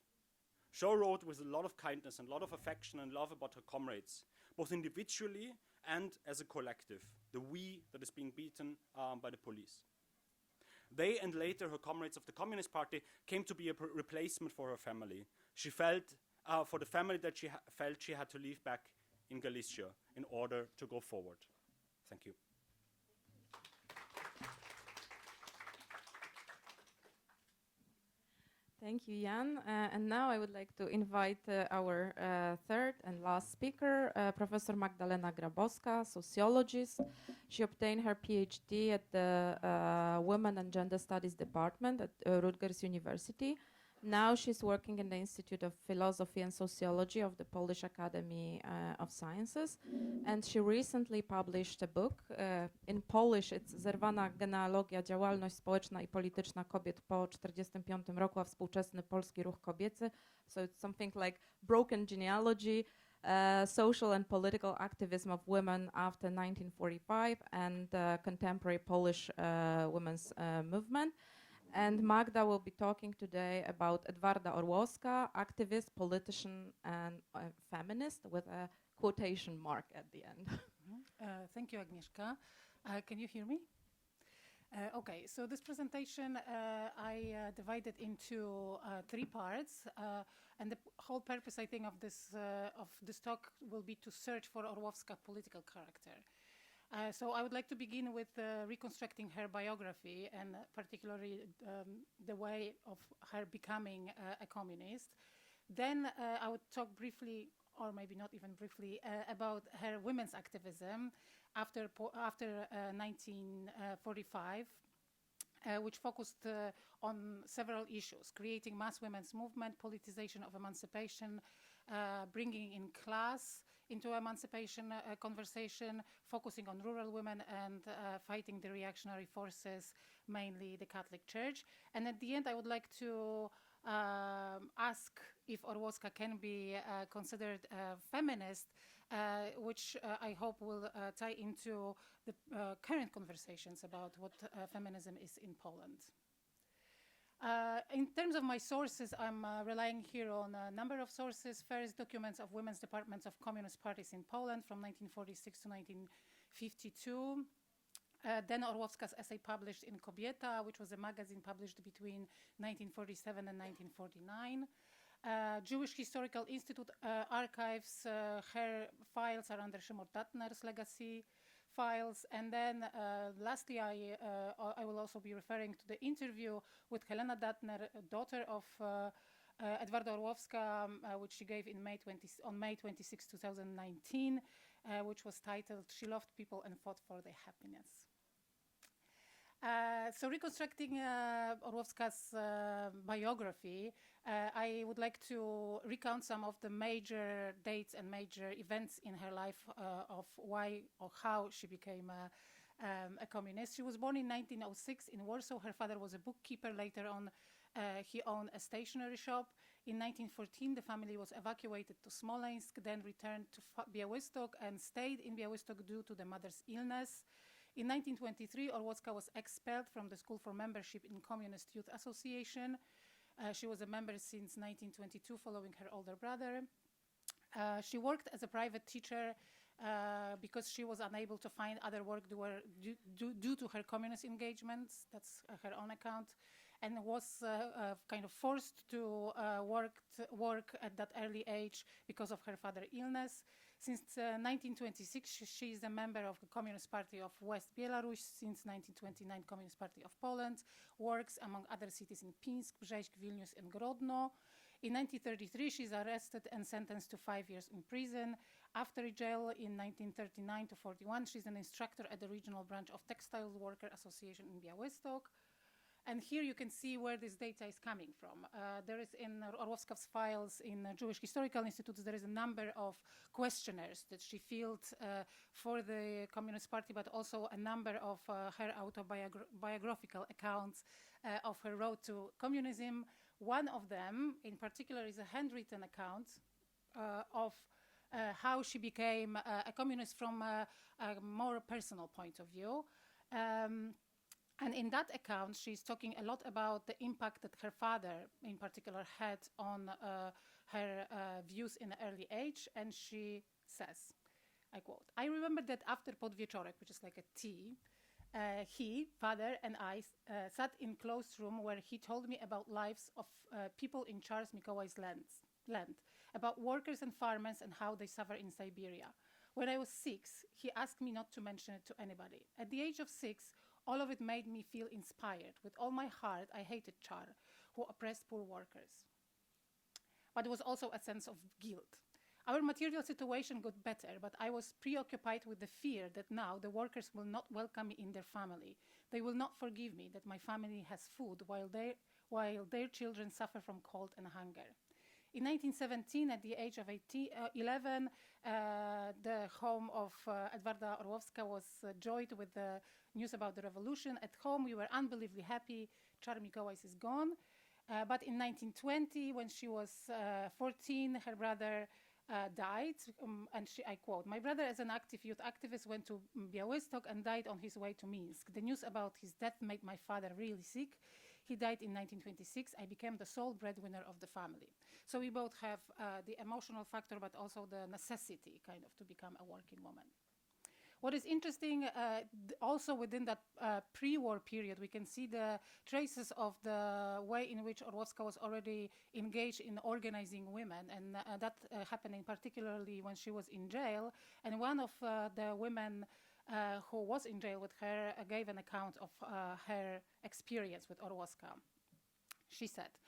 Schorr wrote with a lot of kindness and a lot of affection and love about her comrades, both individually and as a collective, the we that is being beaten by the police. They and later her comrades of the Communist Party came to be a replacement for her family. She felt, for the family that she felt she had to leave back in Galicia in order to go forward. Thank you. Thank you, Jan. And now I would like to invite our third and last speaker, Professor Magdalena Grabowska, sociologist. She obtained her PhD at the Women and Gender Studies Department at Rutgers University. Now she's working in the Institute of Philosophy and Sociology of the Polish Academy of Sciences. And she recently published a book. In Polish it's Zerwana genealogia, działalność społeczna i polityczna kobiet po 1945 roku, a współczesny polski ruch kobiecy. So it's something like broken genealogy, social and political activism of women after 1945 and contemporary Polish women's movement. And Magda will be talking today about Edwarda Orłowska, activist, politician, and feminist, with a quotation mark at the end. Thank you, Agnieszka. Can you hear me? Okay, so this presentation I divided into 3 parts, and the whole purpose, I think, of this talk will be to search for Orłowska political character. So I would like to begin with reconstructing her biography, and particularly the way of her becoming a communist. Then I would talk briefly, or maybe not even briefly, about her women's activism after 1945, which focused on several issues: creating mass women's movement, politicization of emancipation, bringing in class into emancipation conversation, focusing on rural women, and fighting the reactionary forces, mainly the Catholic Church. And at the end, I would like to ask if Orłowska can be considered a feminist, which I hope will tie into the current conversations about what feminism is in Poland. In terms of my sources, I'm relying here on a number of sources. First, documents of women's departments of communist parties in Poland from 1946 to 1952. Then Orłowska's essay published in Kobieta, which was a magazine published between 1947 and 1949. Jewish Historical Institute archives, her files are under Szymon Datner's legacy files. And then lastly, I will also be referring to the interview with Helena Datner, daughter of Edwarda Orłowska, which she gave on May 26, 2019, which was titled "She Loved People and Fought for Their Happiness." So reconstructing Orłowska's biography, I would like to recount some of the major dates and major events in her life of why or how she became a communist. She was born in 1906 in Warsaw. Her father was a bookkeeper. Later on, he owned a stationery shop. In 1914, the family was evacuated to Smolensk, then returned to Białystok and stayed in Białystok due to the mother's illness. In 1923, Orłowska was expelled from the school for membership in Communist Youth Association. She was a member since 1922, following her older brother. She worked as a private teacher because she was unable to find other work due to her communist engagements. That's her own account, and was kind of forced to work at that early age because of her father's illness. Since 1926, she is a member of the Communist Party of West Belarus. Since 1929, Communist Party of Poland. Works, among other cities, in Pinsk, Brześć, Vilnius, and Grodno. In 1933, she's arrested and sentenced to 5 years in prison. After jail in 1939 to 41, she's an instructor at the regional branch of Textile Worker Association in Białystok. And here you can see where this data is coming from. There is in Orłowska's files in Jewish Historical Institutes, there is a number of questionnaires that she filled for the Communist Party, but also a number of her autobiographical accounts of her road to communism. One of them, in particular, is a handwritten account of how she became a communist from a more personal point of view. And in that account, she's talking a lot about the impact that her father, in particular, had on her views in an early age, and she says, I quote, "I remember that after podwieczorek, which is like a tea, he, father, and I sat in closed room where he told me about lives of people in Charles Mikołaj's land, about workers and farmers and how they suffer in Siberia. When I was 6, he asked me not to mention it to anybody. At the age of 6, all of it made me feel inspired. With all my heart, I hated Char, who oppressed poor workers. But there was also a sense of guilt. Our material situation got better, but I was preoccupied with the fear that now the workers will not welcome me in their family. They will not forgive me that my family has food while their children suffer from cold and hunger." In 1917, at the age of 11, the home of Edwarda Orłowska was joyed with the news about the revolution. At home, we were unbelievably happy. Czar Mikołaj is gone. But in 1920, when she was 14, her brother died, and I quote, "My brother, as an active youth activist, went to Białystok and died on his way to Minsk. The news about his death made my father really sick. He died in 1926. I became the sole breadwinner of the family." So we both have the emotional factor, but also the necessity, kind of, to become a working woman. What is interesting, also within that pre-war period, we can see the traces of the way in which Orłowska was already engaged in organizing women, and that happening particularly when she was in jail. And one of the women who was in jail with her gave an account of her experience with Orłowska. She said,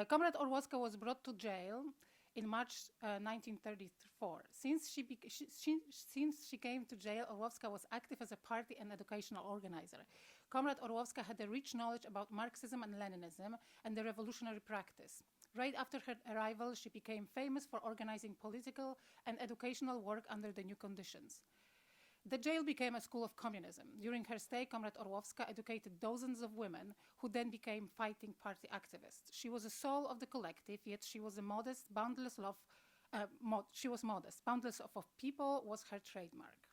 "Comrade Orłowska was brought to jail in March 1934. Since she came to jail, Orłowska was active as a party and educational organizer. Comrade Orłowska had a rich knowledge about Marxism and Leninism and the revolutionary practice. Right after her arrival, she became famous for organizing political and educational work under the new conditions. The jail became a school of communism. During her stay, Comrade Orłowska educated dozens of women who then became fighting party activists. She was a soul of the collective, yet she was a modest, boundless love. Boundless love of people was her trademark."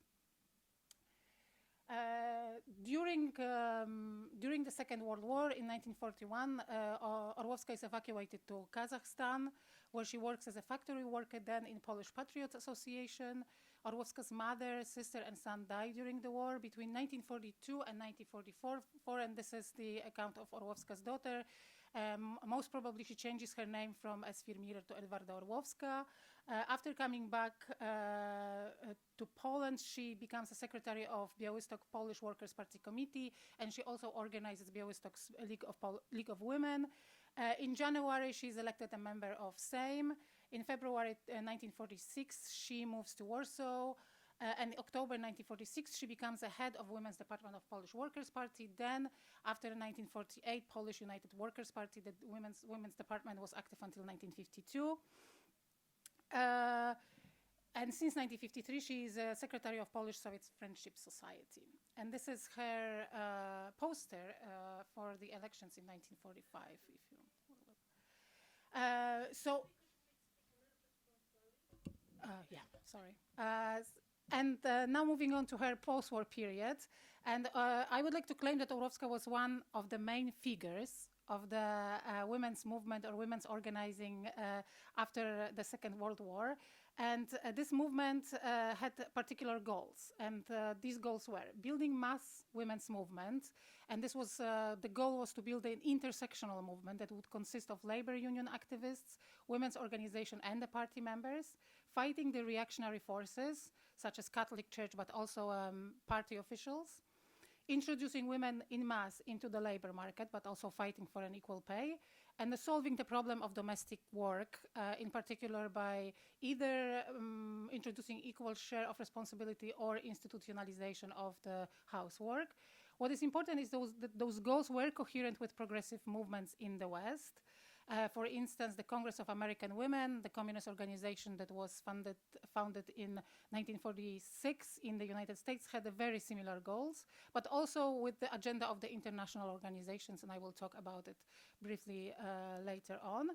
During the Second World War in 1941, Orłowska is evacuated to Kazakhstan, where she works as a factory worker then in Polish Patriots Association. Orłowska's mother, sister, and son died during the war between 1942 and 1944, and this is the account of Orłowska's daughter. Most probably she changes her name from Esfirmira to Edwarda Orłowska. After coming back to Poland, she becomes a secretary of Białystok Polish Workers' Party Committee, and she also organizes Białystok's League of Women. In January, she's elected a member of Sejm. In February 1946, she moves to Warsaw. And in October 1946, she becomes the head of Women's Department of Polish Workers' Party. Then, after 1948, Polish United Workers' Party, the women's department was active until 1952. And since 1953, she is a secretary of Polish Soviet Friendship Society. And this is her poster for the elections in 1945. If you And now moving on to her post-war period. And I would like to claim that Orłowska was one of the main figures of the women's movement or women's organizing after the Second World War. And this movement had particular goals. And these goals were building mass women's movement. And this was, the goal was to build an intersectional movement that would consist of labor union activists, women's organization and the party members, fighting the reactionary forces, such as Catholic Church, but also party officials, introducing women in mass into the labor market, but also fighting for an equal pay, and solving the problem of domestic work, in particular by either introducing equal share of responsibility or institutionalization of the housework. What is important is those goals were coherent with progressive movements in the West. For instance, the Congress of American Women, the communist organization that was founded in 1946 in the United States, had very similar goals, but also with the agenda of the international organizations, and I will talk about it briefly later on.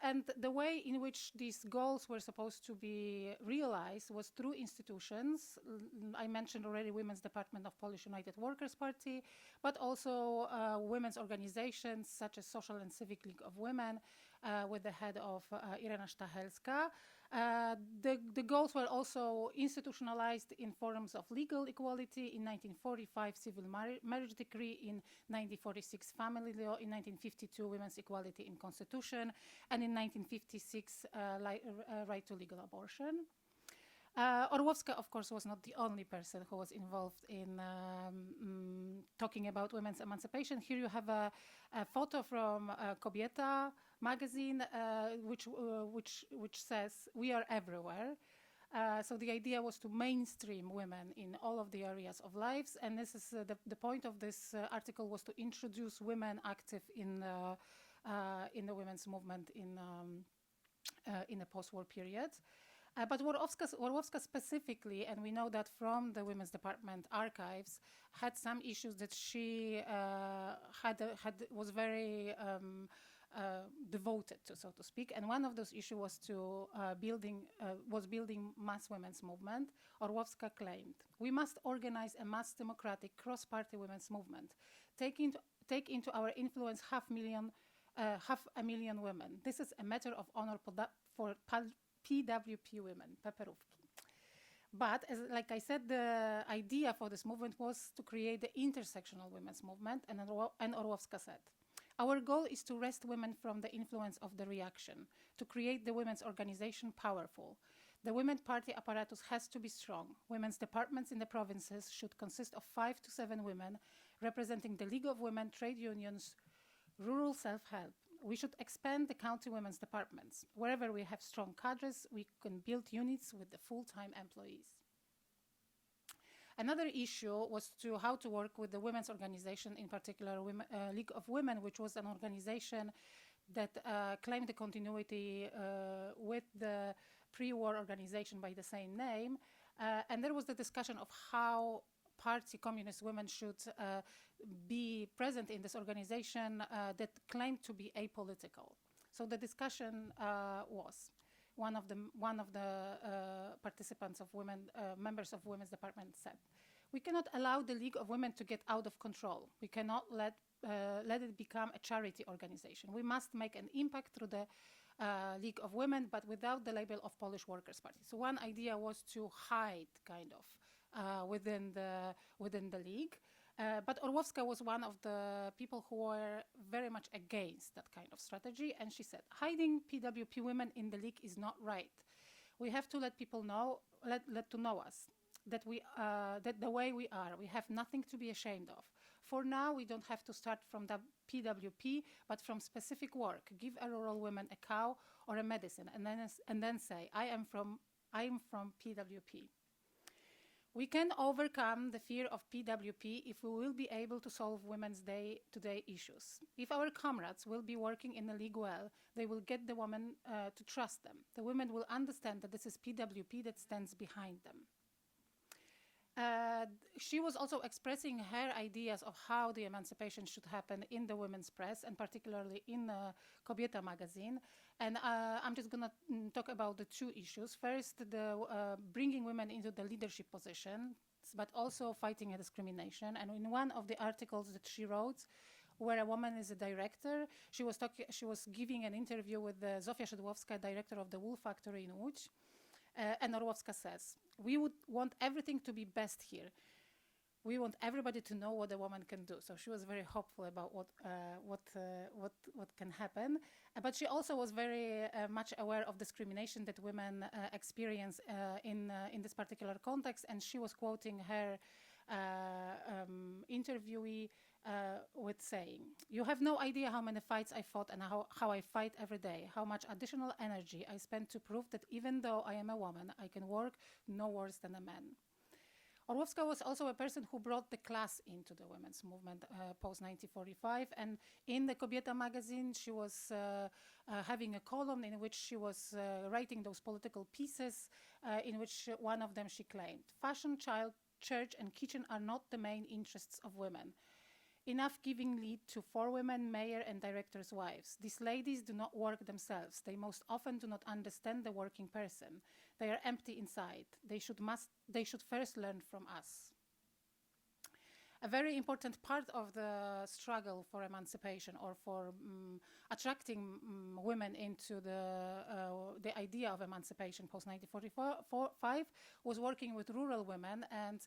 And the way in which these goals were supposed to be realized was through institutions. I mentioned already Women's Department of Polish United Workers' Party, but also women's organizations such as Social and Civic League of Women, with the head of Irena Stachelska. The goals were also institutionalized in forms of legal equality in 1945, civil marriage decree, in 1946, family law, in 1952, women's equality in constitution, and in 1956, right to legal abortion. Orłowska, of course, was not the only person who was involved in talking about women's emancipation. Here you have a photo from Kobieta magazine, which says, "We are everywhere." So the idea was to mainstream women in all of the areas of lives, and this is the point of this article was to introduce women active in the women's movement in the post-war period. But Orłowska specifically, and we know that from the Women's Department archives, had some issues that she was very devoted to, so to speak. And one of those issues was to building mass women's movement. Orłowska claimed, "We must organize a mass democratic cross-party women's movement, take into our influence half a million women. This is a matter of honor for PWP women, Peperówki." But like I said, the idea for this movement was to create the intersectional women's movement, and Orłowska said, "Our goal is to wrest women from the influence of the reaction, to create the women's organization powerful. The Women's Party apparatus has to be strong. Women's departments in the provinces should consist of 5 to 7 women, representing the League of Women, trade unions, rural self-help. We should expand the county women's departments. Wherever we have strong cadres, we can build units with the full-time employees." Another issue was how to work with the women's organization, in particular League of Women, which was an organization that claimed the continuity with the pre-war organization by the same name. And there was the discussion of how communist women should be present in this organization that claimed to be apolitical. So the discussion was, one of the participants of members of Women's Department said, "We cannot allow the League of Women to get out of control. We cannot let it become a charity organization. We must make an impact through the League of Women, but without the label of Polish Workers' Party." So one idea was to hide, kind of, within the league. But Orłowska was one of the people who were very much against that kind of strategy, and she said, "Hiding PWP women in the league is not right. We have to let people know, let to know us, that the way we are, we have nothing to be ashamed of. For now, we don't have to start from the PWP, but from specific work. Give a rural woman a cow or a medicine, and then say, I am from PWP. We can overcome the fear of PWP if we will be able to solve women's day-to-day issues. If our comrades will be working in the league well, they will get the women to trust them. The women will understand that this is PWP that stands behind them." She was also expressing her ideas of how the emancipation should happen in the women's press, and particularly in Kobieta magazine. And I'm just going to talk about the two issues. First, the bringing women into the leadership position, but also fighting discrimination. And in one of the articles that she wrote, where a woman is a director, she was giving an interview with Zofia Szydłowska, director of the wool factory in Łódź. And Orłowska says, "We would want everything to be best here. We want everybody to know what a woman can do." So she was very hopeful about what can happen. But she also was very much aware of discrimination that women experience in this particular context. And she was quoting her interviewee with saying, "You have no idea how many fights I fought and how I fight every day, how much additional energy I spend to prove that even though I am a woman, I can work no worse than a man." Orłowska was also a person who brought the class into the women's movement post-1945, and in the Kobieta magazine she was having a column in which she was writing those political pieces, in which one of them she claimed, "Fashion, child, church and kitchen are not the main interests of women. Enough giving lead to 4 women, mayor and directors' wives. These ladies do not work themselves. They most often do not understand the working person. They are empty inside. They should first learn from us." a very important part of the struggle for emancipation or for attracting women into the idea of emancipation post 1945 was working with rural women, and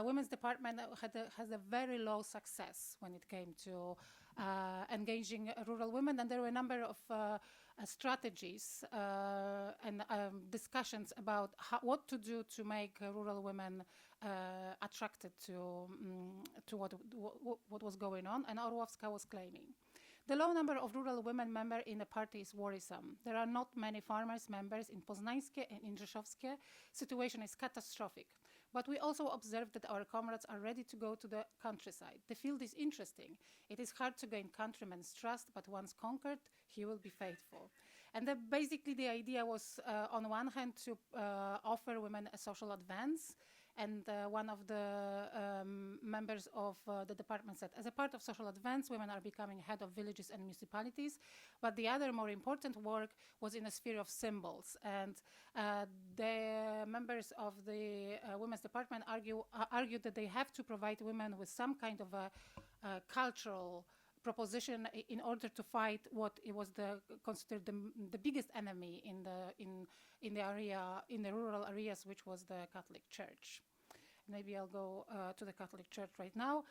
women's department has a very low success when it came to engaging rural women, and there were a number of strategies and discussions about what to do to make rural women attracted to what was going on, and Orłowska was claiming. The low number of rural women members in the party is worrisome. There are not many farmers members in Poznańskie and in Rzeszowskie. Situation is catastrophic. But we also observe that our comrades are ready to go to the countryside. The field is interesting. It is hard to gain countrymen's trust, but once conquered, he will be faithful. And basically the idea was, on one hand, to offer women a social advance. And one of the members of the department said, as a part of social advance, women are becoming head of villages and municipalities. But the other more important work was in the sphere of symbols. And the members of the women's department argued that they have to provide women with some kind of a cultural proposition in order to fight what it was considered the biggest enemy in the rural areas, which was the Catholic Church. Maybe I'll go to the Catholic Church right now.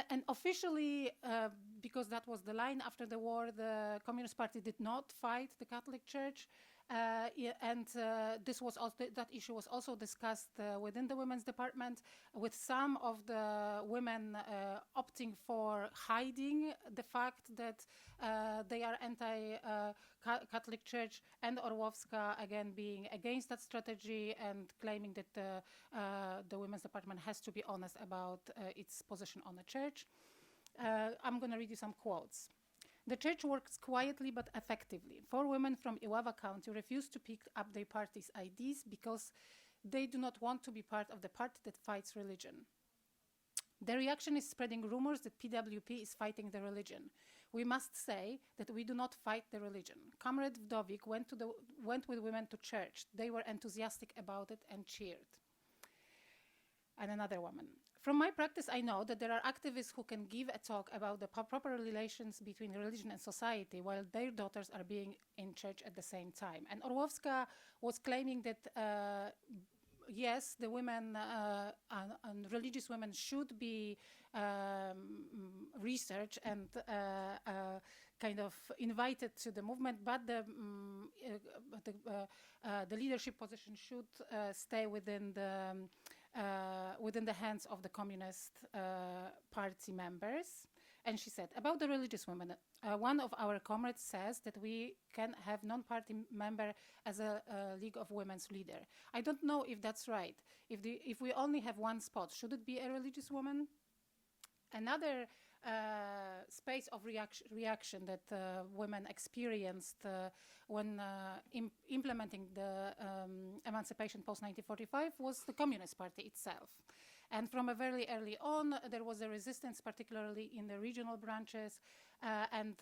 And officially, because that was the line after the war, the Communist Party did not fight the Catholic Church. This was also, that issue was also discussed within the women's department, with some of the women opting for hiding the fact that they are anti-Catholic Church, and Orłowska again being against that strategy and claiming that the women's department has to be honest about its position on the church. I'm going to read you some quotes. The church works quietly but effectively. 4 women from Iława County refuse to pick up their party's IDs because they do not want to be part of the party that fights religion. The reaction is spreading rumors that PWP is fighting the religion. We must say that we do not fight the religion. Comrade Wdowik went with women to church. They were enthusiastic about it and cheered. And another woman. From my practice, I know that there are activists who can give a talk about the proper relations between religion and society while their daughters are being in church at the same time. And Orłowska was claiming that, yes, the women and religious women should be researched and kind of invited to the movement, but the leadership position should stay within the hands of the Communist Party members. And she said, about the religious women, one of our comrades says that we can have non-party member as a League of Women's leader. I don't know if that's right. If we only have one spot, should it be a religious woman? Another space of reaction that women experienced when implementing the emancipation post-1945 was the Communist Party itself. And from a very early on, there was a resistance, particularly in the regional branches, and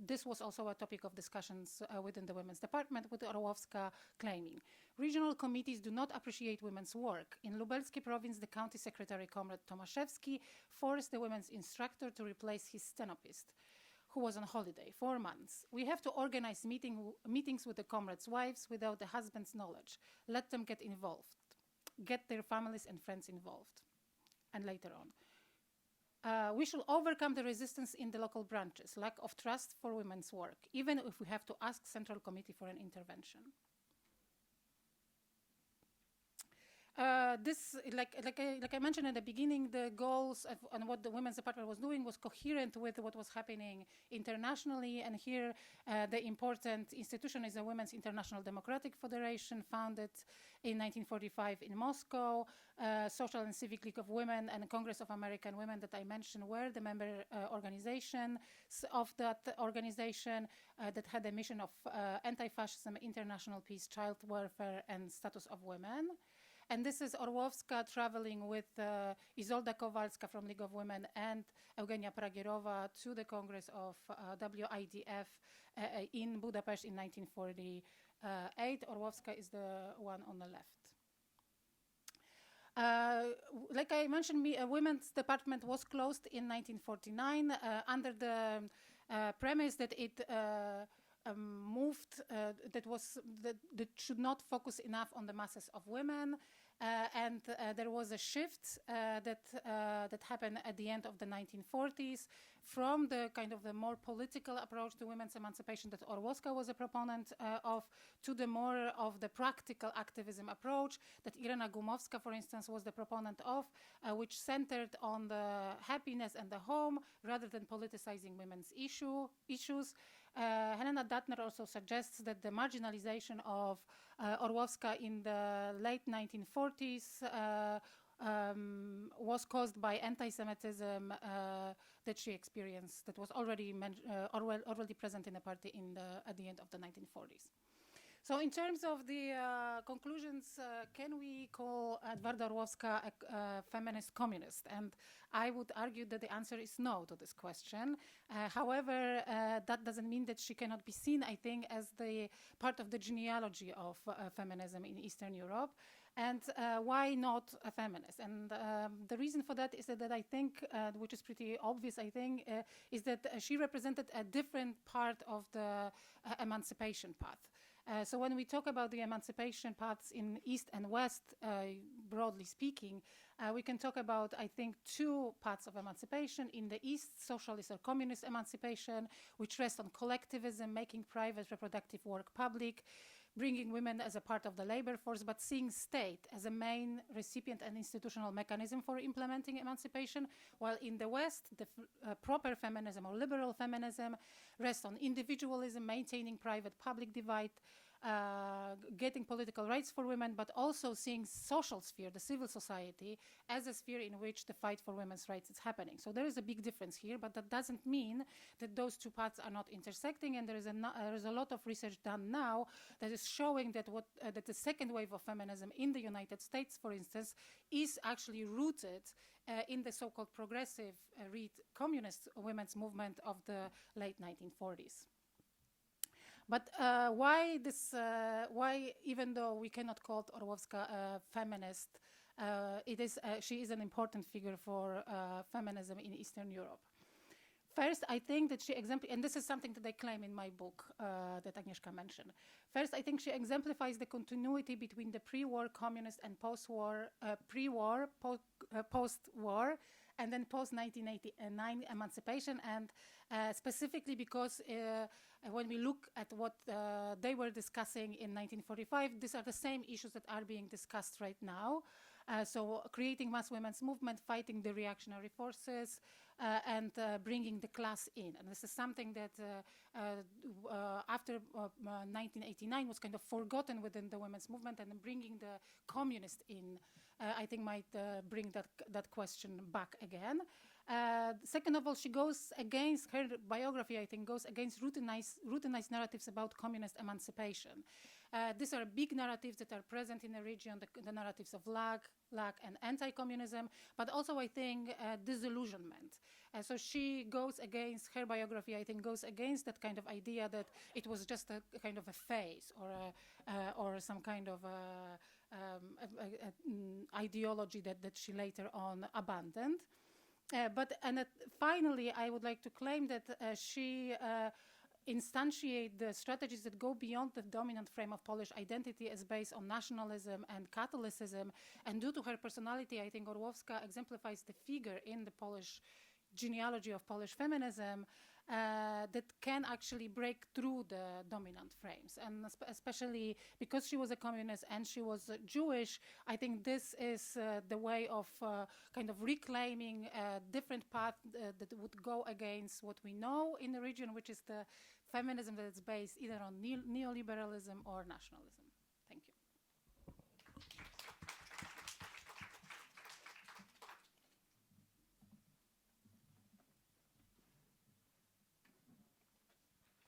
this was also a topic of discussions within the women's department, with Orłowska claiming. Regional committees do not appreciate women's work. In Lubelskie province, the county secretary, Comrade Tomaszewski, forced the women's instructor to replace his stenopist, who was on holiday 4 months. We have to organize meetings with the comrades' wives without the husband's knowledge. Let them get involved. Get their families and friends involved. And later on. We shall overcome the resistance in the local branches, lack of trust for women's work, even if we have to ask Central Committee for an intervention. This, like I mentioned at the beginning, the goals and what the women's department was doing was coherent with what was happening internationally. And here, the important institution is the Women's International Democratic Federation, founded in 1945 in Moscow. Social and Civic League of Women and Congress of American Women that I mentioned were the member organizations of that organization that had a mission of anti-fascism, international peace, child welfare, and status of women. And this is Orłowska traveling with Izolda Kowalska from League of Women and Eugenia Pragierowa to the Congress of WIDF in Budapest in 1948. Orłowska is the one on the left. Like I mentioned, women's department was closed in 1949 under the premise that it moved, that should not focus enough on the masses of women. And there was a shift that happened at the end of the 1940s from the kind of the more political approach to women's emancipation that Orłowska was a proponent of, to the more of the practical activism approach that Irena Gumowska, for instance, was the proponent of, which centered on the happiness and the home rather than politicizing women's issues. Helena Dattner also suggests that the marginalization of Orłowska in the late 1940s was caused by anti-Semitism that she experienced, that was already present in the party at the end of the 1940s. So in terms of the conclusions, can we call Edwarda Orłowska a feminist communist? And I would argue that the answer is no to this question. However, that doesn't mean that she cannot be seen, I think, as the part of the genealogy of feminism in Eastern Europe. And why not a feminist? And the reason for that is that I think, which is pretty obvious, I think, is that she represented a different part of the emancipation path. So when we talk about the emancipation paths in East and West, broadly speaking, we can talk about, I think, two paths of emancipation. In the East, socialist or communist emancipation, which rests on collectivism, making private reproductive work public, bringing women as a part of the labor force, but seeing state as a main recipient and institutional mechanism for implementing emancipation, while in the West, the proper feminism or liberal feminism rests on individualism, maintaining private-public divide, getting political rights for women, but also seeing social sphere, the civil society, as a sphere in which the fight for women's rights is happening. So there is a big difference here, but that doesn't mean that those two paths are not intersecting, and there is a lot of research done now that is showing that that the second wave of feminism in the United States, for instance, is actually rooted in the so-called progressive, read communist women's movement of the late 1940s. But why, even though we cannot call Orłowska a feminist, she is an important figure for feminism in Eastern Europe. First, I think that she and this is something that I claim in my book that Agnieszka mentioned. First, I think she exemplifies the continuity between the pre-war communist and post-war, post-war, and then post-1989 emancipation, and specifically because when we look at what they were discussing in 1945, these are the same issues that are being discussed right now. So creating mass women's movement, fighting the reactionary forces, and bringing the class in. And this is something that after 1989 was kind of forgotten within the women's movement, and bringing the communists in, I think might bring that question back again. Second of all, she goes against, her biography, I think, goes against routinized narratives about communist emancipation. These are big narratives that are present in the region, the narratives of lack and anti-communism, but also, I think, disillusionment. So she goes against, her biography, I think, goes against that kind of idea that it was just a kind of a phase or some kind of ideology that she later on abandoned. Finally, I would like to claim that she instantiate the strategies that go beyond the dominant frame of Polish identity as based on nationalism and Catholicism. And due to her personality, I think Orłowska exemplifies the figure in the Polish genealogy of Polish feminism that can actually break through the dominant frames. And especially because she was a communist and she was Jewish, I think this is the way of kind of reclaiming a different path that would go against what we know in the region, which is the feminism that is based either on neoliberalism or nationalism. Thank you.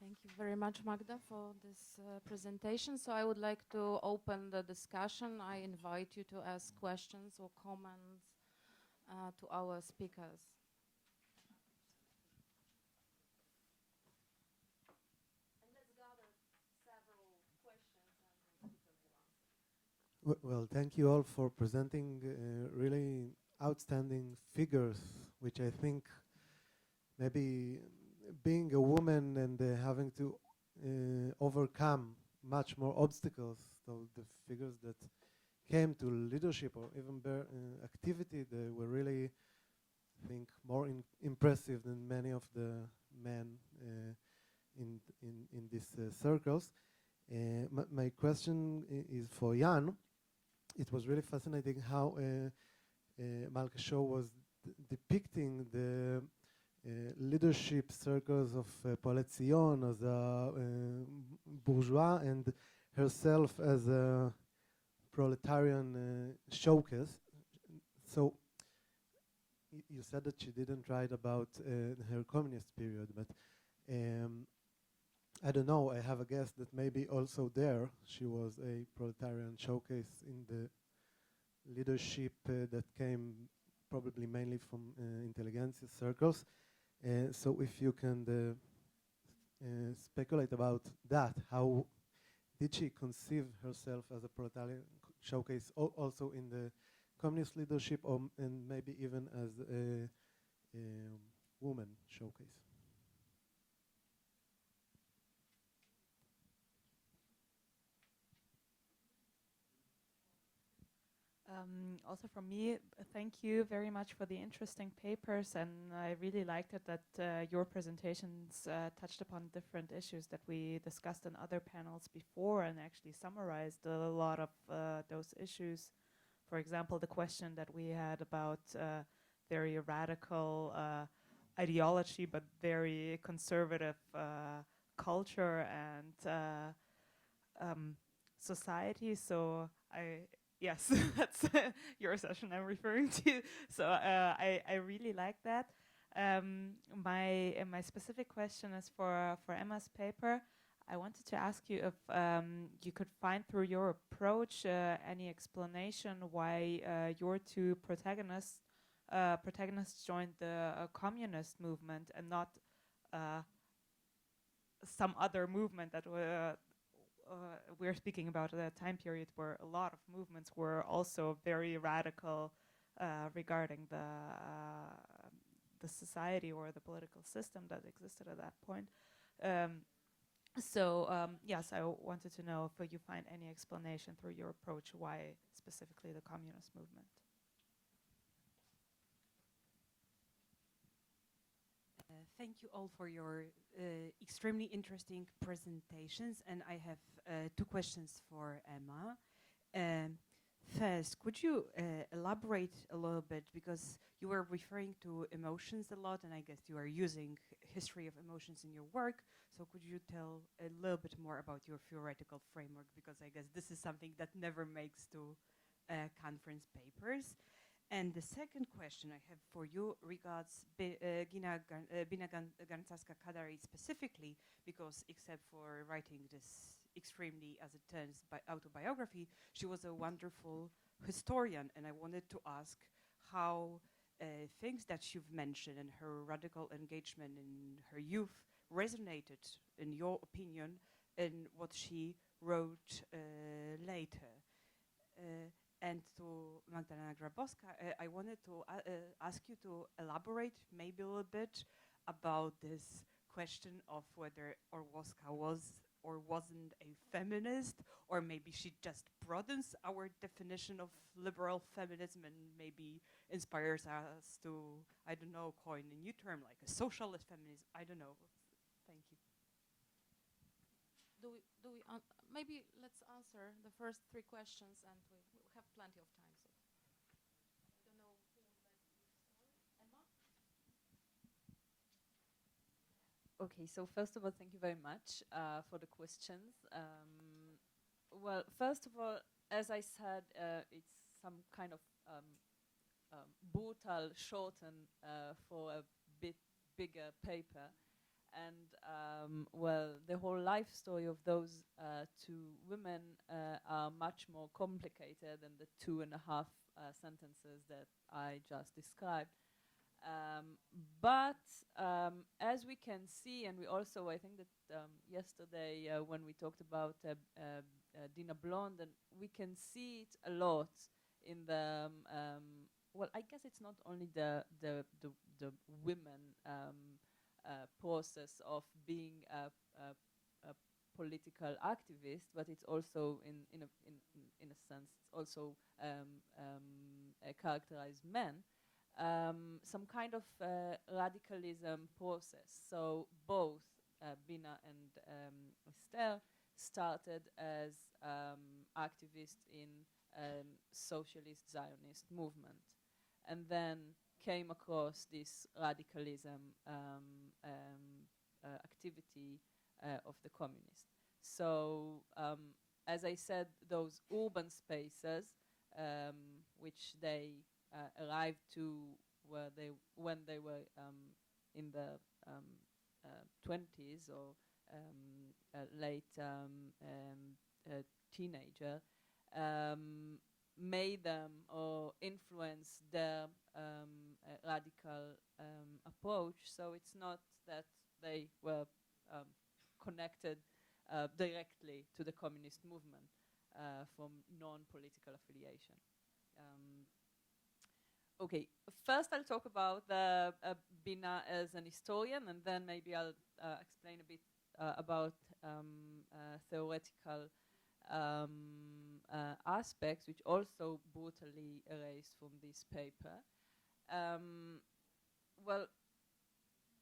Thank you very much, Magda, for this presentation. So I would like to open the discussion. I invite you to ask questions or comments to our speakers. And let's gather several questions and the speakers will answer. Well, thank you all for presenting really outstanding figures, which I think maybe being a woman and having to overcome much more obstacles, so the figures that came to leadership or even activity, they were really, I think, more impressive than many of the men in these circles. My question is for Jan. It was really fascinating how Malke show was depicting the leadership circles of Polet Zion as a bourgeois and herself as a proletarian showcase. So you said that she didn't write about her communist period, but I don't know, I have a guess that maybe also there she was a proletarian showcase in the leadership that came probably mainly from intelligentsia circles. So if you can speculate about that, how did she conceive herself as a proletarian showcase also in the communist leadership, or and maybe even as a woman showcase? Also from me, thank you very much for the interesting papers, and I really liked it that your presentations touched upon different issues that we discussed in other panels before and actually summarized a lot of those issues. For example, the question that we had about very radical ideology but very conservative culture and society. So yes, that's your session I'm referring to. So I really like that. My specific question is for Emma's paper. I wanted to ask you if you could find through your approach any explanation why your two protagonists joined the communist movement and not some other movement that we're speaking about a time period where a lot of movements were also very radical regarding the society or the political system that existed at that point. Yes, I wanted to know if you find any explanation through your approach why specifically the communist movement. Thank you all for your extremely interesting presentations, and I have two questions for Emma. First, could you elaborate a little bit, because you were referring to emotions a lot, and I guess you are using history of emotions in your work, so could you tell a little bit more about your theoretical framework, because I guess this is something that never makes to conference papers. And the second question I have for you regards Bina Garncarska-Kadari specifically, because except for writing this extremely, as it turns, autobiography, she was a wonderful historian, and I wanted to ask how things that you've mentioned and her radical engagement in her youth resonated, in your opinion, in what she wrote later. And to Magdalena Grabowska, I wanted to ask you to elaborate maybe a little bit about this question of whether Orłowska was or wasn't a feminist, or maybe she just broadens our definition of liberal feminism and maybe inspires us to, I don't know, coin a new term like a socialist feminism. I don't know. Thank you. Maybe let's answer the first three questions, and we have plenty of time. So I don't know who would like to start. Emma? Okay, so first of all, thank you very much for the questions. Well, first of all, as I said, it's some kind of brutal shorten for a bit bigger paper. And well, the whole life story of those two women are much more complicated than the 2.5 sentences that I just described. But as we can see, and we also, I think that yesterday when we talked about Dina Blond, and we can see it a lot in the well, I guess it's not only the women process of being a political activist, but it's also in a sense it's also characterized men. Some kind of radicalism process. So both Bina and Ester started as activists in socialist Zionist movement, and then came across this radicalism activity of the communists. So, as I said, those urban spaces, which they arrived to when they were in the 20s or late teenager, made them or influenced their radical approach. So it's not that they were connected directly to the communist movement from non-political affiliation. Okay, first I'll talk about the Bina as an historian, and then maybe I'll explain a bit about theoretical aspects, which also brutally erased from this paper. Well,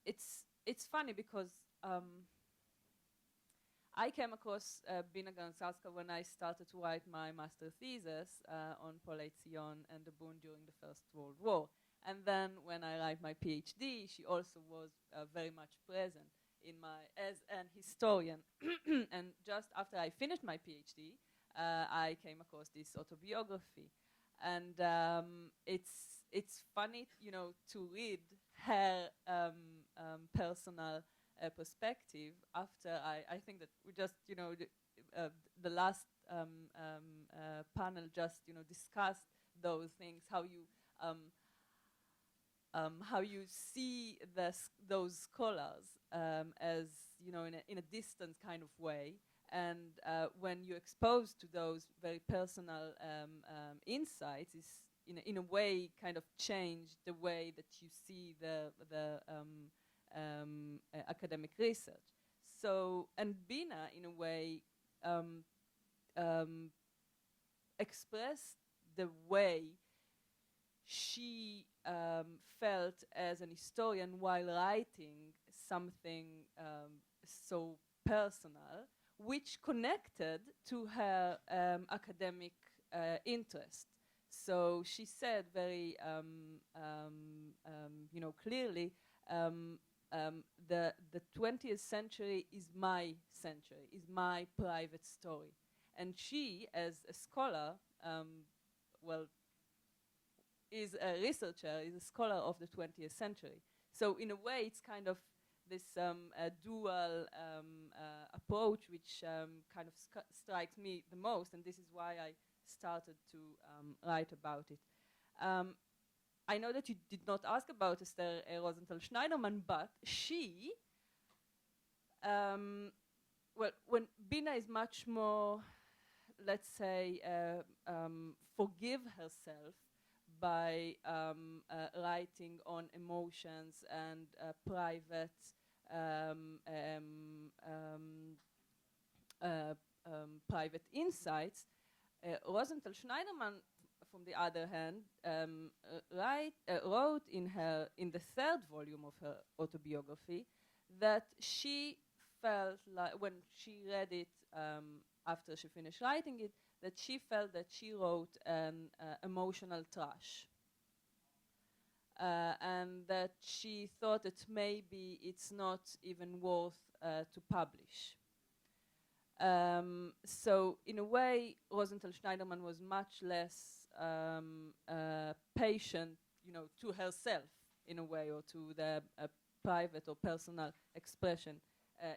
it's funny because I came across Bina Garncarska when I started to write my master thesis on Polei Zion and the Bund during the First World War. And then when I write my PhD, she also was very much present in as an historian. And just after I finished my PhD, I came across this autobiography. And it's funny, you know, to read her personal perspective after I think that we just, you know, the last panel just, you know, discussed those things, how you see those scholars as, you know, in a distant kind of way, and when you're exposed to those very personal insights, is in a way kind of change the way that you see the academic research. So, and Bina, in a way, expressed the way she felt as an historian while writing something so personal, which connected to her academic interest. So she said very, you know, clearly, the 20th century is my century, is my private story. And she, as a scholar, well, is a researcher, is a scholar of the 20th century. So in a way, it's kind of this dual approach, which kind of strikes me the most, and this is why I started to write about it. I know that you did not ask about Ester Rosenthal-Schneiderman, but she, well, when Bina is much more, let's say, forgive herself by writing on emotions and private private insights, Rosenthal-Schneiderman, from the other hand, wrote in the third volume of her autobiography that she felt like, when she read it after she finished writing it, that she felt that she wrote an emotional trash. And that she thought that maybe it's not even worth to publish. So in a way, Rosenthal-Schneiderman was much less patient, you know, to herself in a way, or to the private or personal expression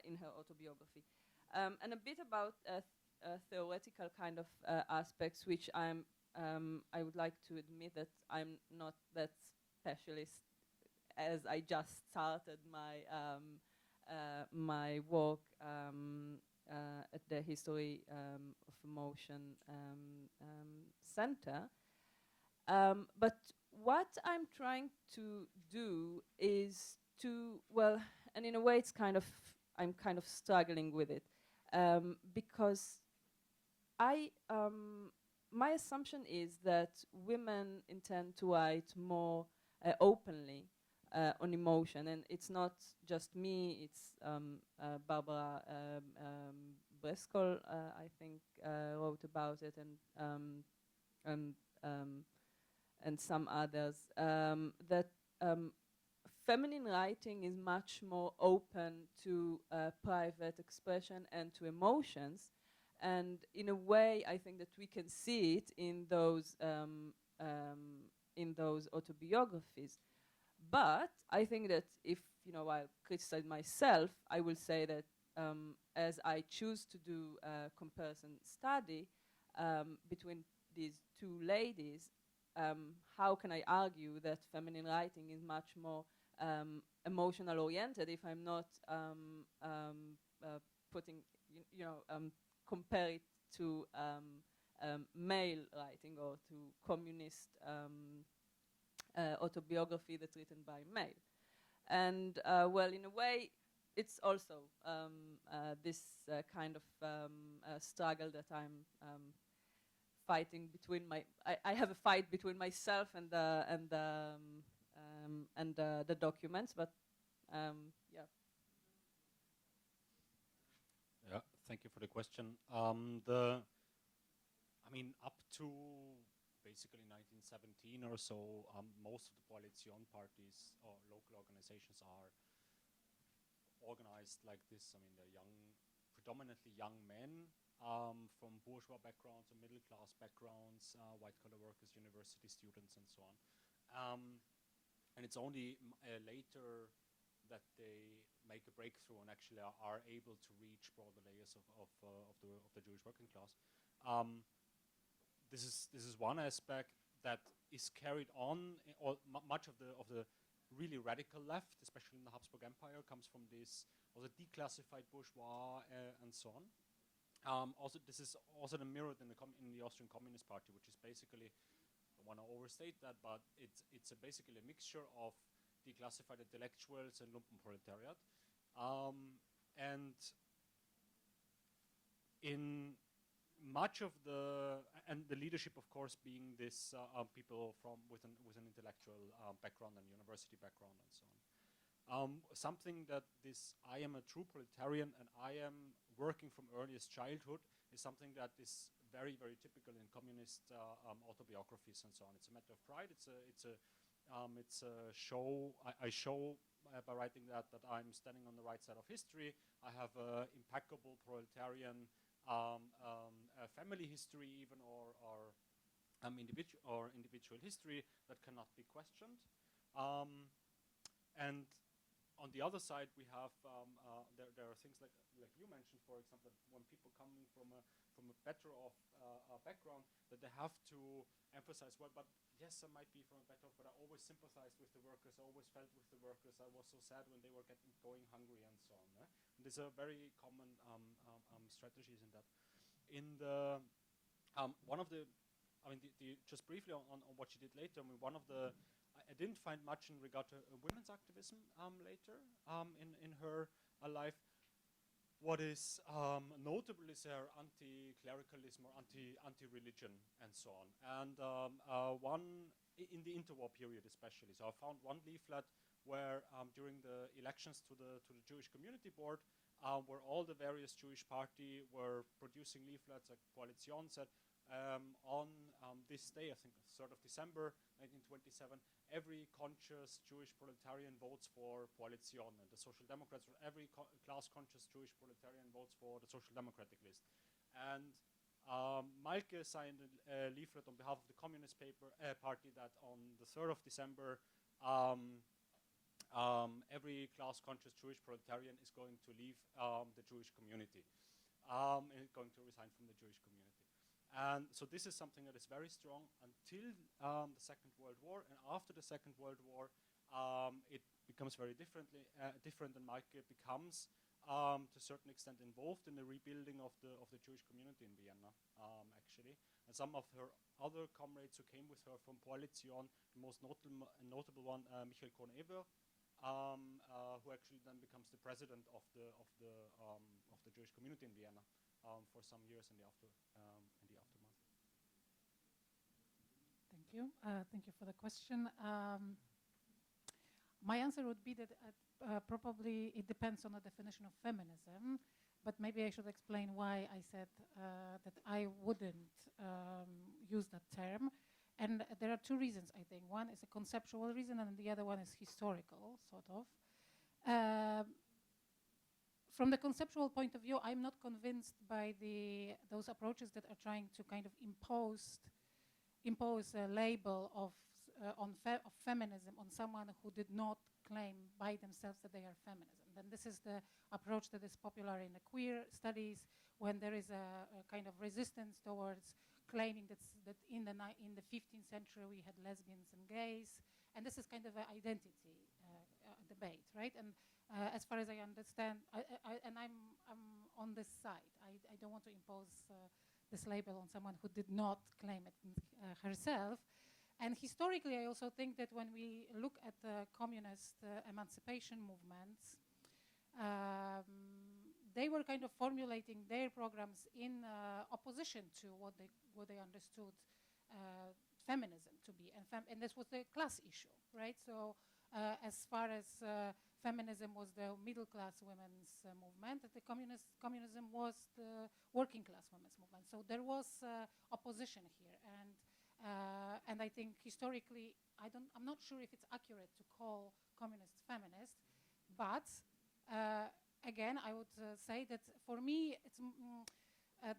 in her autobiography. And a bit about theoretical kind of aspects, which I would like to admit that I'm not that specialist as I just started my work at the History of Emotion Center. But what I'm trying to do is to, well, and in a way it's kind of, I'm kind of struggling with it, because my assumption is that women intend to write more openly on emotion, and it's not just me, it's Barbara Breskol, I think, wrote about it, and some others, that feminine writing is much more open to private expression and to emotions. And in a way, I think that we can see it in those autobiographies. But I think that if, you know, I criticize myself, I will say that as I choose to do a comparison study between these two ladies, how can I argue that feminine writing is much more emotional oriented if I'm not putting, compare it to male writing or to communist autobiography that's written by male. And well, in a way, it's also this kind of struggle that I'm fighting between I have a fight between myself and the documents, but yeah. Yeah, thank you for the question. Up to basically 1917 or so, most of the coalition parties or local organizations are organized like this. I mean, they're young, predominantly young men from bourgeois backgrounds or middle class backgrounds, white-collar workers, university students, and so on. And it's only later that they make a breakthrough and actually are able to reach broader layers of the Jewish working class. This is one aspect that is carried on, or much of the really radical left, especially in the Habsburg Empire, comes from this also declassified bourgeois and so on. Also, this is also mirrored in the Austrian Communist Party, which is basically, I don't want to overstate that, but it's basically a mixture of declassified intellectuals and lumpenproletariat, and in much of the leadership, of course, being this people with an intellectual background and university background and so on. Something that I am a true proletarian and I am working from earliest childhood is something that is very, very typical in communist autobiographies and so on. It's a matter of pride. It's a show. I show by writing that I'm standing on the right side of history. I have impeccable proletarian family history, even or individual history that cannot be questioned. And on the other side, we have there are things like you mentioned, for example, when people coming from a better off background, that they have to emphasize, well, but yes, I might be from a better off, but I always sympathized with the workers, I always felt with the workers, I was so sad when they were going hungry and so on. And these are very common strategies in that. In the one of the, just briefly on what she did later, one of the, I didn't find much in regard to women's activism later in her life. What is notable is her anti-clericalism or anti-religion and so on. And one in the interwar period especially. So I found one leaflet where during the elections to the Jewish Community Board, where all the various Jewish party were producing leaflets, like Coalition said, on this day, I think 3rd of December 1927, every conscious Jewish proletarian votes for Coalition, and the Social Democrats, every class-conscious Jewish proletarian votes for the Social Democratic list. And Malke signed a leaflet on behalf of the Communist Party that on the 3rd of December, every class-conscious Jewish proletarian is going to leave the Jewish community, and going to resign from the Jewish community. And so this is something that is very strong until the Second World War. And after the Second World War, it becomes very different, and Malke becomes to a certain extent involved in the rebuilding of the Jewish community in Vienna, actually. And some of her other comrades who came with her from Koalition, the most notable one, Michael Cohn-Ewer, who actually then becomes the president of the Jewish community in Vienna for some years in the aftermath. Thank you. Thank you for the question. My answer would be that probably it depends on the definition of feminism, but maybe I should explain why I said that I wouldn't use that term. And there are two reasons, I think. One is a conceptual reason, and the other one is historical, sort of. From the conceptual point of view, I'm not convinced by those approaches that are trying to kind of impose a label of feminism on someone who did not claim by themselves that they are feminism. Then this is the approach that is popular in the queer studies, when there is a kind of resistance towards claiming that in the 15th century we had lesbians and gays, and this is kind of an identity debate, right? And as far as I understand, I'm on this side. I don't want to impose this label on someone who did not claim it herself. And historically, I also think that when we look at the communist emancipation movements, they were kind of formulating their programs in opposition to what they understood feminism to be, and this was the class issue, right? So as far as feminism was the middle class women's movement, the communism was the working class women's movement. So there was opposition here, and I think historically, I'm not sure if it's accurate to call communists feminist, but again, I would say that for me, it's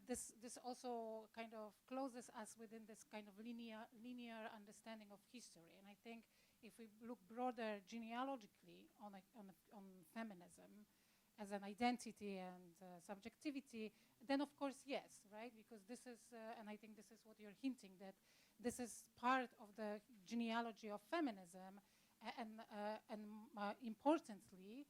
this also kind of closes us within this kind of linear understanding of history. And I think if we look broader genealogically on feminism as an identity and subjectivity, then of course yes, right? Because this is, and I think this is what you're hinting, that this is part of the genealogy of feminism, and importantly,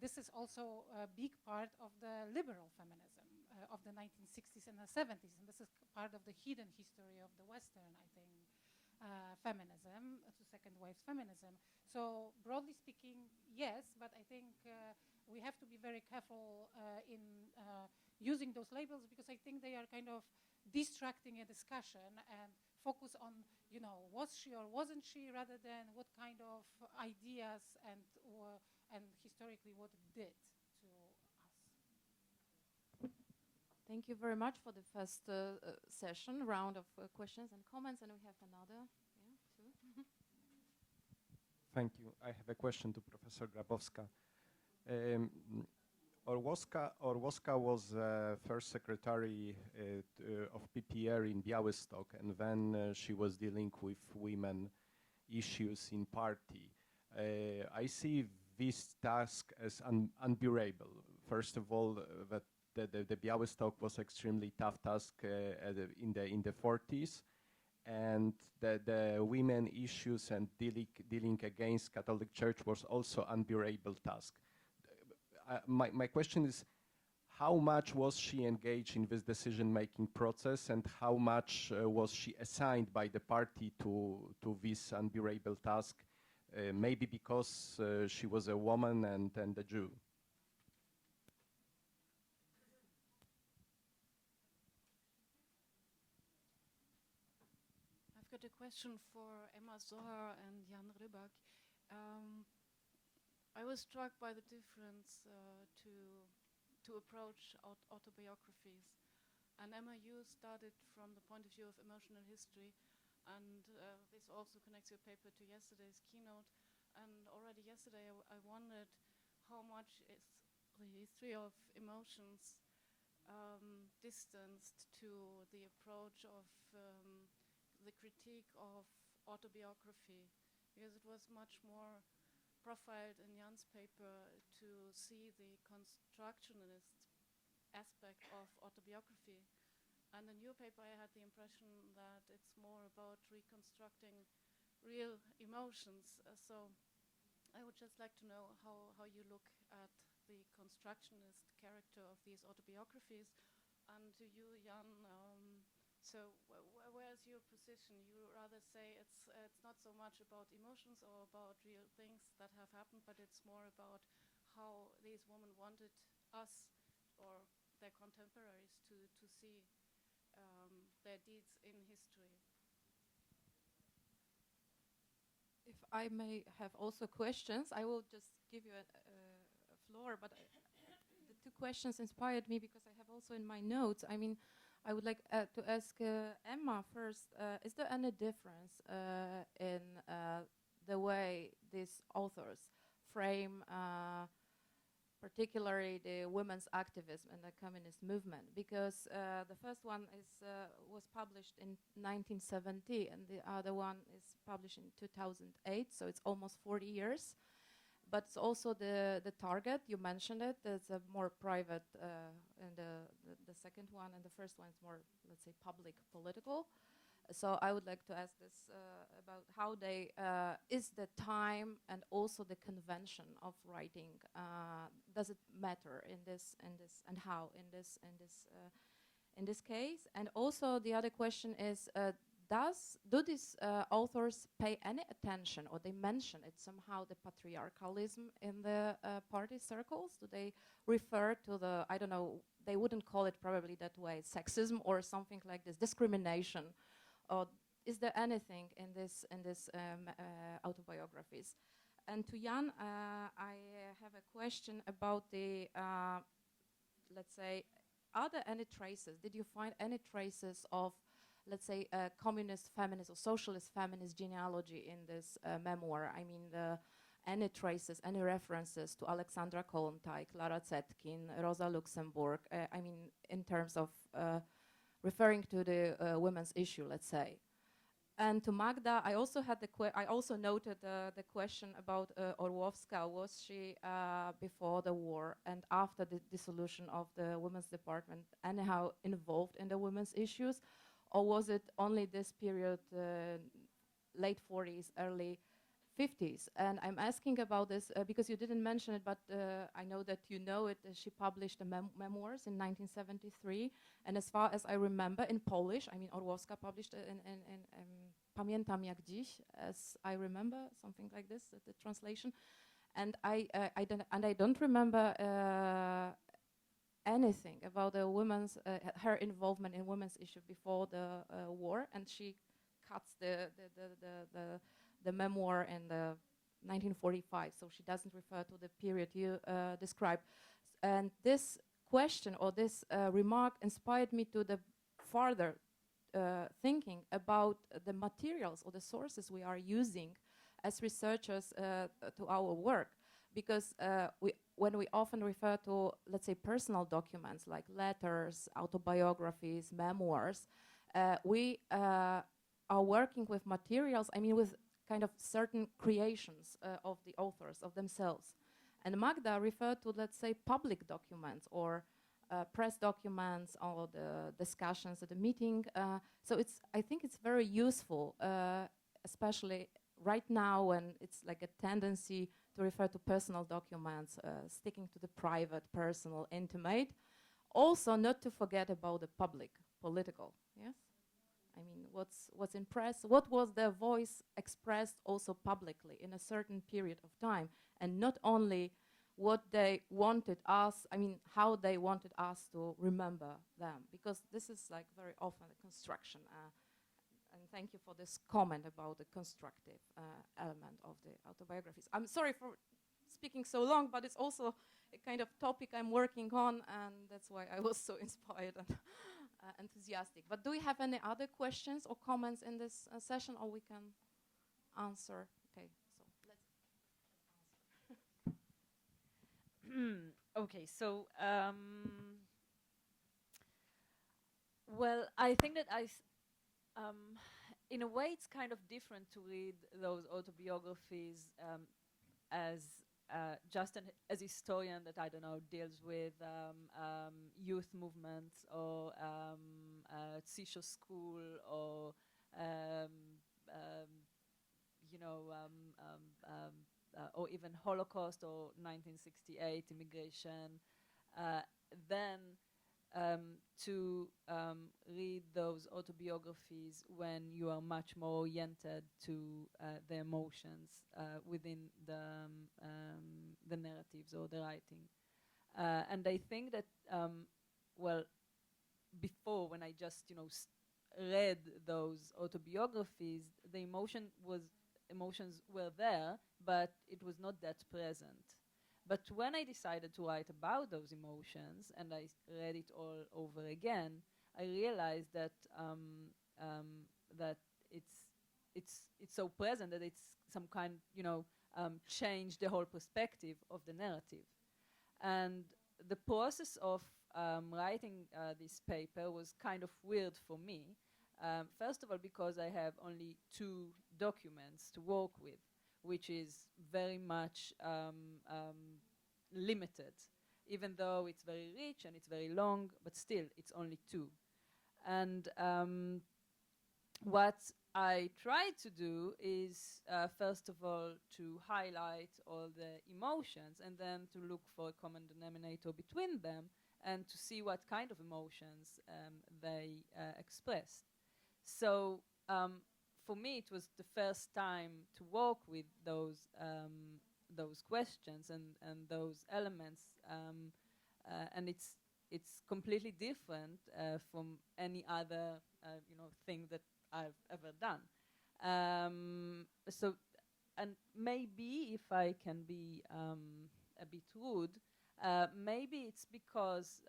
this is also a big part of the liberal feminism of the 1960s and the 70s, and this is part of the hidden history of the Western, I think, feminism, to second wave feminism. So broadly speaking, yes, but I think we have to be very careful in using those labels, because I think they are kind of distracting a discussion and focus on, was she or wasn't she, rather than what kind of ideas and historically what it did to us. Thank you very much for the first round of questions and comments, and we have another, two. Thank you. I have a question to Professor Grabowska. Orłowska was first secretary of PPR in Białystok, and then she was dealing with women issues in party. I see this task as unbearable. First of all, that the Białystok was extremely tough task in the 40s, and the women issues and dealing against Catholic Church was also unbearable task. My question is, how much was she engaged in this decision-making process, and how much was she assigned by the party to this unbearable task, maybe because she was a woman and a Jew? I've got a question for Emma Zohar and Jan Rybak. I was struck by the difference to approach autobiographies. And Emma, you started from the point of view of emotional history, and this also connects your paper to yesterday's keynote. And already yesterday I wondered how much is the history of emotions distanced to the approach of the critique of autobiography, because it was much more profiled in Jan's paper to see the constructionist aspect of autobiography. And in your paper I had the impression that it's more about reconstructing real emotions. So I would just like to know how you look at the constructionist character of these autobiographies. And to you, Jan, so where's your position? You rather say it's not so much about emotions or about real things that have happened, but it's more about how these women wanted us or their contemporaries to see their deeds in history. If I may have also questions, I will just give you a floor, but the two questions inspired me because I have also in my notes, I mean, I would like to ask Emma first, is there any difference in the way these authors frame particularly the women's activism in the communist movement? Because the first one was published in 1970 and the other one is published in 2008, so it's almost 40 years. But it's also the target, you mentioned it, it's a more private in the second one, and the first one is more, let's say, public, political. So I would like to ask this about how they, is the time and also the convention of writing, does it matter in this, and how in this case? And also the other question is, do these authors pay any attention, or they mention it somehow, the patriarchalism in the party circles? Do they refer to the, I don't know, they wouldn't call it probably that way, sexism or something like this, discrimination? Or is there anything in this autobiographies? And to Jan, I have a question about the, let's say, are there any traces? Did you find any traces of, let's say, communist feminist or socialist feminist genealogy in this memoir? I mean, any traces, any references to Alexandra Kollontai, Clara Zetkin, Rosa Luxemburg, I mean, in terms of referring to the women's issue, let's say. And to Magda, I also had I also noted the question about Orłowska. Was she before the war and after the dissolution of the women's department anyhow involved in the women's issues, or was it only this period, late 40s, early 50s? And I'm asking about this because you didn't mention it, but I know that you know it. She published the memoirs in 1973, and as far as I remember, in Polish, I mean, Orłowska published in Pamiętam jak dziś, as I remember, something like this, the translation. And I don't remember anything about the women's, her involvement in women's issue before the war, and she cuts the memoir in the 1945, so she doesn't refer to the period you described. And this question or this remark inspired me to the further thinking about the materials or the sources we are using as researchers to our work. Because when we often refer to, let's say, personal documents like letters, autobiographies, memoirs, we are working with materials, I mean, with kind of certain creations of the authors, of themselves. And Magda referred to, let's say, public documents or press documents or the discussions at the meeting. So I think it's very useful, especially right now when it's like a tendency to refer to personal documents, sticking to the private, personal, intimate. Also, not to forget about the public, political, yes? I mean, what's in press, what was their voice expressed also publicly in a certain period of time, and not only what they wanted us, I mean, how they wanted us to remember them, because this is like very often a construction. And thank you for this comment about the constructive element of the autobiographies. I'm sorry for speaking so long, but it's also a kind of topic I'm working on, and that's why I was so inspired and enthusiastic. But do we have any other questions or comments in this session, or we can answer? Okay, so let's answer. Okay, so well, I think that in a way, it's kind of different to read those autobiographies as just as a historian that, I don't know, deals with youth movements or Sisho school or you know, or even Holocaust or 1968 immigration, then to read those autobiographies when you are much more oriented to the emotions within the narratives or the writing. And I think that, well, before, when I just, read those autobiographies, the emotions were there, but it was not that present. But when I decided to write about those emotions and I read it all over again, I realized that that it's so present that it's some kind, change the whole perspective of the narrative. And the process of writing this paper was kind of weird for me. First of all, because I have only 2 documents to work with, which is very much limited, even though it's very rich and it's very long, but still it's only 2. And what I tried to do is, first of all, to highlight all the emotions and then to look for a common denominator between them and to see what kind of emotions they expressed. So for me, it was the first time to work with those questions and those elements, and it's completely different from any other thing that I've ever done. So, and maybe if I can be a bit rude, maybe it's because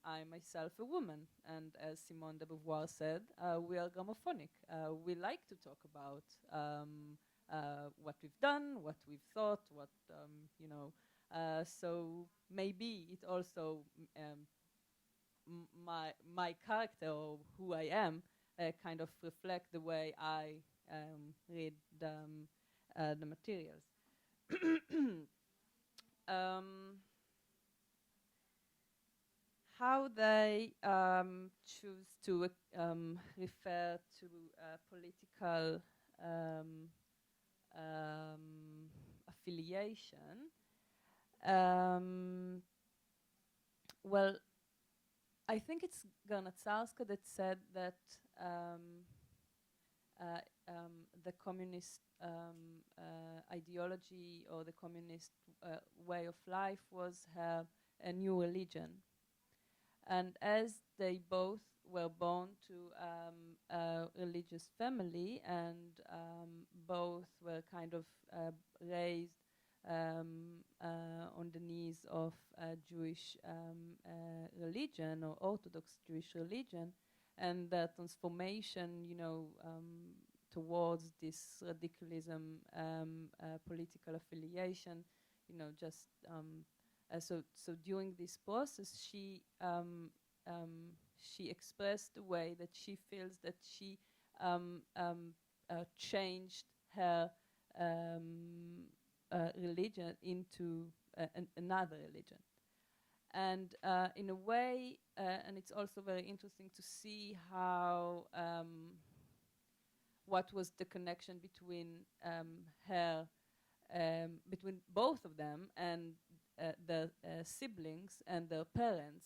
I'm myself a woman, and as Simone de Beauvoir said, we are gramophonic. We like to talk about what we've done, what we've thought, what so maybe it also my character or who I am kind of reflect the way I read the materials. How they choose to refer to political affiliation. Well, I think it's Garncarska that said that the communist ideology or the communist way of life was her a new religion. And as they both were born to a religious family and both were kind of raised on the knees of Jewish religion or Orthodox Jewish religion, and that transformation, towards this radicalism, political affiliation, just so during this process, she expressed the way that she feels that she changed her religion into another religion. And in a way, and it's also very interesting to see how what was the connection between her, between both of them and the siblings and their parents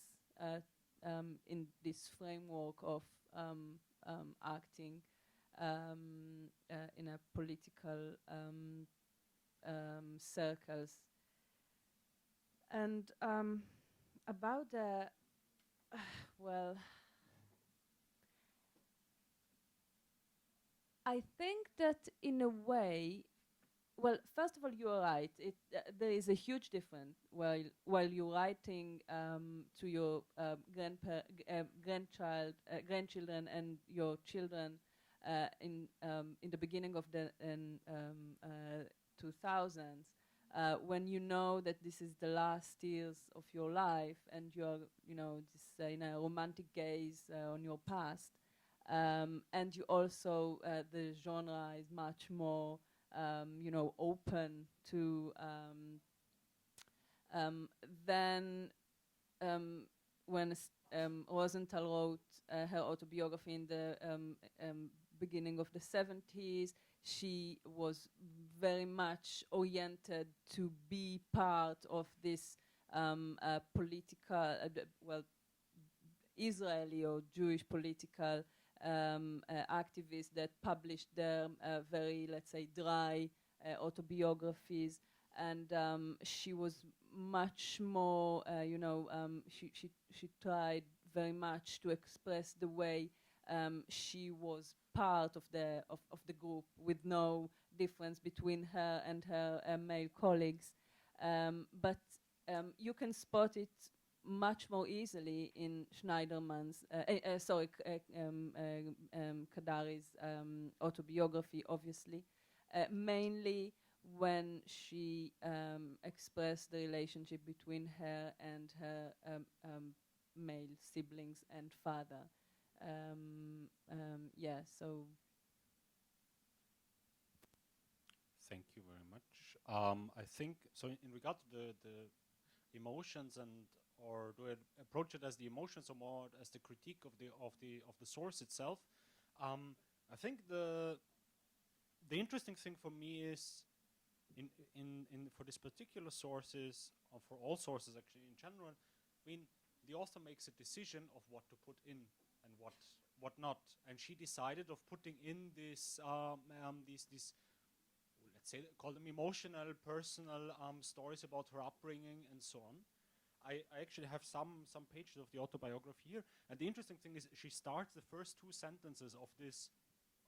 in this framework of acting in a political circles. And about the, well, I think that in a way, well, first of all, you are right. There is a huge difference while you're writing to your grandchildren and your children in the beginning of the 2000s, when you know that this is the last years of your life and you're, just in a romantic gaze on your past, and you also the genre is much more open to then when Rosenthal wrote her autobiography in the beginning of the 70s. She was very much oriented to be part of this political, Israeli or Jewish political activists that published their very, let's say, dry autobiographies. And she was much more, she tried very much to express the way she was part of the group, with no difference between her and her male colleagues. But you can spot it much more easily in Schneiderman's, Kadari's autobiography, obviously, mainly when she expressed the relationship between her and her male siblings and father. Yeah, so. Thank you very much. I think, so in regard to the emotions, or do I approach it as the emotions or more as the critique of the source itself? I think the interesting thing for me is for this particular sources, or for all sources actually in general, I mean, the author makes a decision of what to put in and what not, and she decided of putting in these let's say, call them emotional, personal stories about her upbringing and so on. I actually have some pages of the autobiography here, and the interesting thing is she starts the first two sentences of this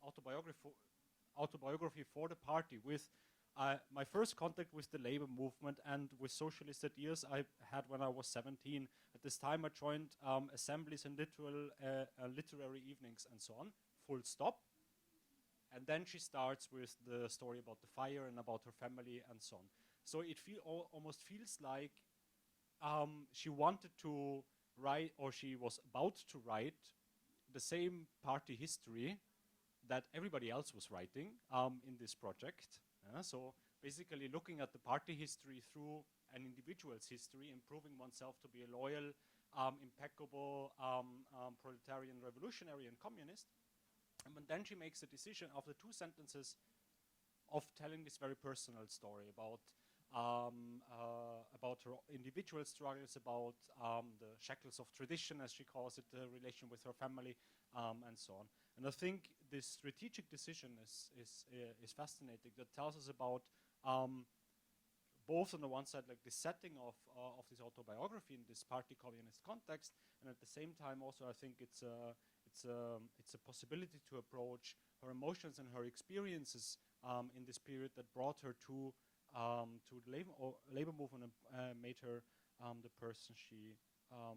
autobiography for the party with my first contact with the labor movement and with socialist ideas I had when I was 17. At this time I joined assemblies and literary evenings and so on, full stop. And then she starts with the story about the fire and about her family and so on. So it almost feels like she wanted to write, or she was about to write, the same party history that everybody else was writing in this project. So basically looking at the party history through an individual's history, and proving oneself to be a loyal, impeccable proletarian revolutionary and communist. And then she makes a decision after two sentences of telling this very personal story about her individual struggles, about the shackles of tradition, as she calls it, the relation with her family, and so on. And I think this strategic decision is fascinating. That tells us about both on the one side, like the setting of this autobiography in this party communist context, and at the same time also I think it's a possibility to approach her emotions and her experiences in this period that brought her to the labor movement and made her the person she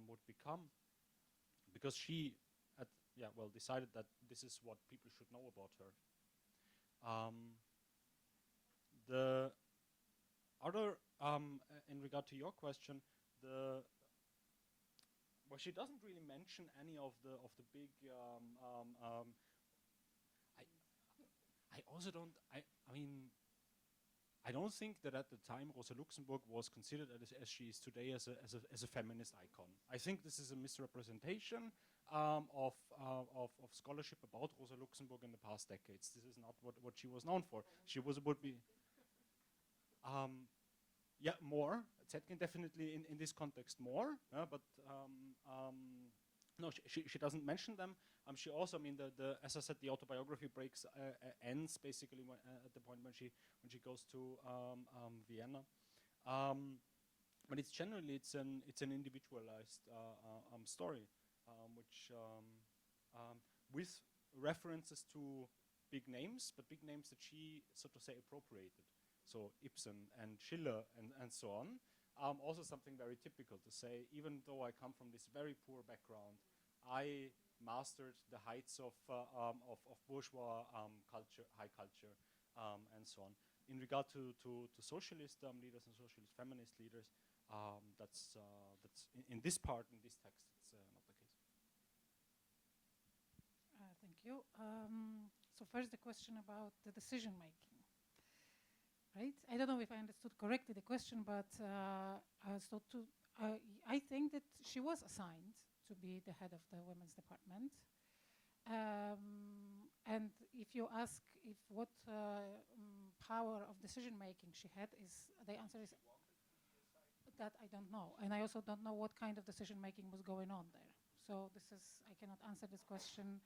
would become, because she decided that this is what people should know about her. The other, in regard to your question, she doesn't really mention any of the big. I also don't. I don't think that at the time Rosa Luxemburg was considered as she is today as a feminist icon. I think this is a misrepresentation of scholarship about Rosa Luxemburg in the past decades. This is not what she was known for. She would be. Yeah, more. Zetkin definitely in this context more, but no, she doesn't mention them. She also, as I said, the autobiography ends basically at the point when she goes to Vienna. But it's generally it's an individualized story, which with references to big names, but big names that she, so to say, appropriated. So Ibsen and Schiller and so on. Also something very typical to say, even though I come from this very poor background, I mastered the heights of bourgeois culture, high culture, and so on. In regard to socialist leaders and socialist feminist leaders, that's in this part, in this text, it's not the case. Thank you. So first the question about the decision making. Right? I don't know if I understood correctly the question, but I think that she was assigned to be the head of the women's department. And if you ask if what power of decision making she had, the answer is that I don't know, and I also don't know what kind of decision making was going on there. So I cannot answer this question.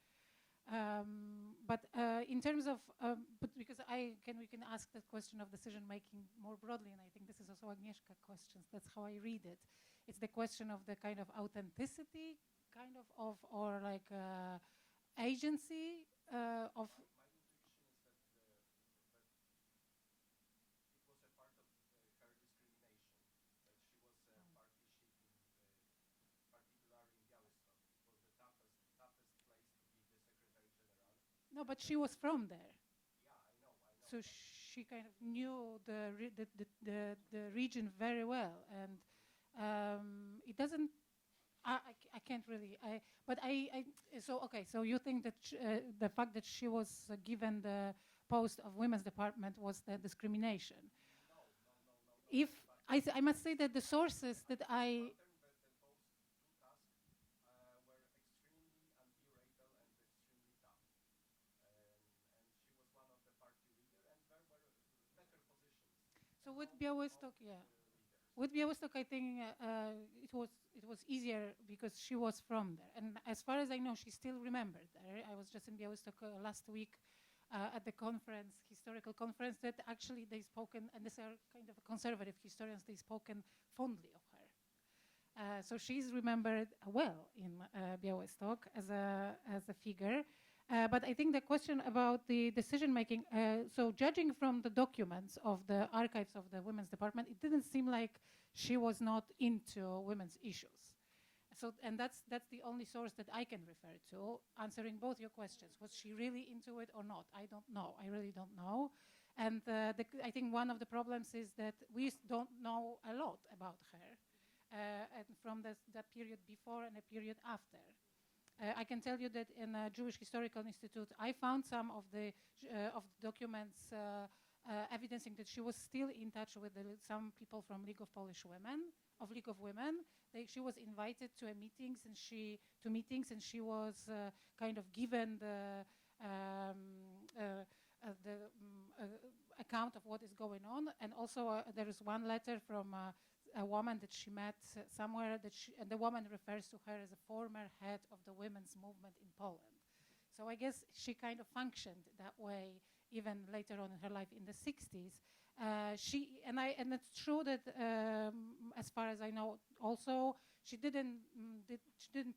But in terms of, but because we can ask the question of decision making more broadly, and I think this is also Agnieszka questions. That's how I read it. It's the question of the kind of authenticity, kind of or like agency of. No, but she was from there. Yeah, I know. So she kind of knew the region very well, and it doesn't. I can't really. So you think that the fact that she was given the post of women's department was the discrimination? No. If I must say that the sources that I. So with Białystok, yeah. With Białystok, I think it was easier because she was from there. And as far as I know, she still remembered there. I was just in Białystok last week at the conference, historical conference, that actually they spoken, and these are kind of conservative historians, they spoken fondly of her. So she's remembered well in Białystok as a figure. But I think the question about the decision-making, so judging from the documents of the archives of the women's department, it didn't seem like she was not into women's issues. So, and that's the only source that I can refer to, answering both your questions. Was she really into it or not? I don't know. I really don't know. And I think one of the problems is that we don't know a lot about her, and from that period before and the period after. I can tell you that in the Jewish Historical Institute, I found some of the documents evidencing that she was still in touch with some people from League of Women. She was invited to meetings, and she was kind of given the account of what is going on. And also there is one letter from a woman that she met somewhere, and the woman refers to her as a former head of the women's movement in Poland. So I guess she kind of functioned that way even later on in her life in the 60s. And it's true that as far as I know, also she didn't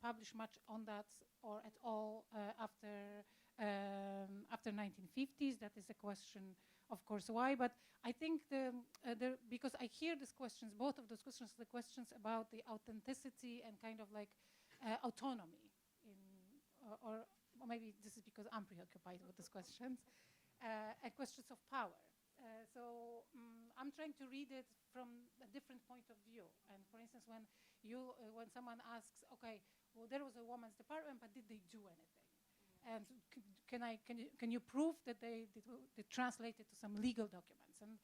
publish much on that or at all after 1950s. That is a question, of course, why. But I think because I hear these questions, both of those questions, the questions about the authenticity and kind of like autonomy, or maybe this is because I'm preoccupied with these questions, and questions of power. So I'm trying to read it from a different point of view. And for instance, when someone asks, okay, well, there was a women's department, but did they do anything? And can you prove that they translated to some legal documents? And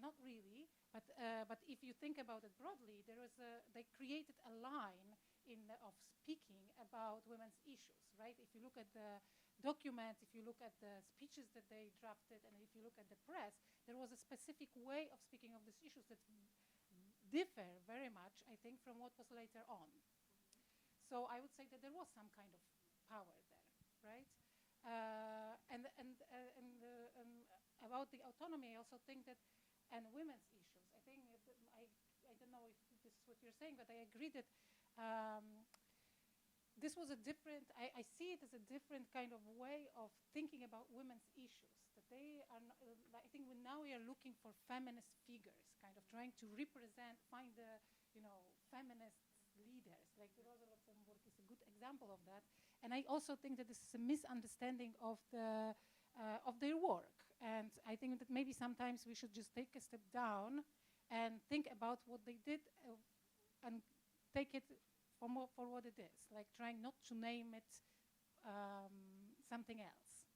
not really. But if you think about it broadly, they created a line of speaking about women's issues, right? If you look at the documents, if you look at the speeches that they drafted, and if you look at the press, there was a specific way of speaking of these issues that differ very much, I think, from what was later on. So I would say that there was some kind of power there, right? And about the autonomy, I also think that, and women's issues, I think, I don't know if this is what you're saying, but I agree that this was a different, I see it as a different kind of way of thinking about women's issues. That they are, I think now we are looking for feminist figures, kind of trying to find the, feminist leaders. Like the Rosa Luxemburg is a good example of that. And I also think that this is a misunderstanding of their work. And I think that maybe sometimes we should just take a step down and think about what they did and take it for what it is, like trying not to name it something else.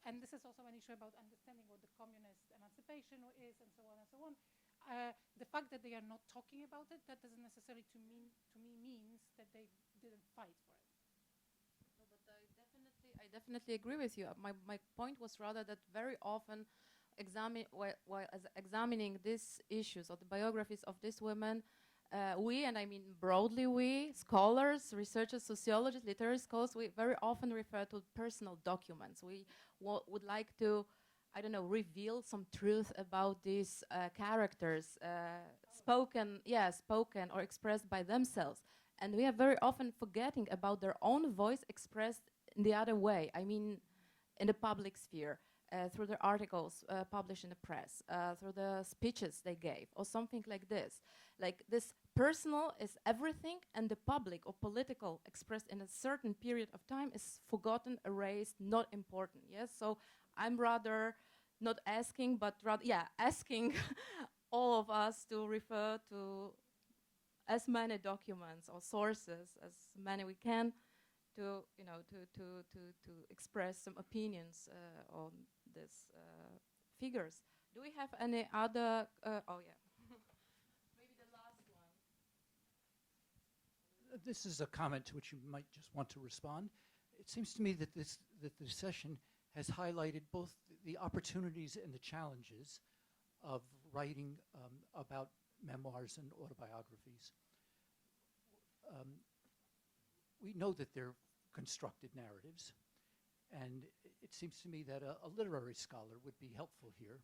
And this is also an issue about understanding what the communist emancipation is, and so on and so on. the fact that they are not talking about it, that doesn't necessarily to me means that they didn't fight for it. No, but I definitely agree with you. My point was rather that very often, while examining these issues or the biographies of these women, we, and I mean broadly we, scholars, researchers, sociologists, literary scholars, we very often refer to personal documents. We would like to, I don't know, reveal some truth about these characters, spoken or expressed by themselves. And we are very often forgetting about their own voice expressed in the other way. I mean, in the public sphere, through their articles published in the press, through the speeches they gave, or something like this. Like this personal is everything, and the public or political expressed in a certain period of time is forgotten, erased, not important. Yes, so I'm rather not asking, but rather, asking all of us to refer to as many documents or sources as many we can to, you know, to express some opinions on these figures. Do we have any other? Oh yeah, maybe the last one. This is a comment to which you might just want to respond. It seems to me that the session has highlighted both the opportunities and the challenges of writing about memoirs and autobiographies. We know that they're constructed narratives, and it seems to me that a literary scholar would be helpful here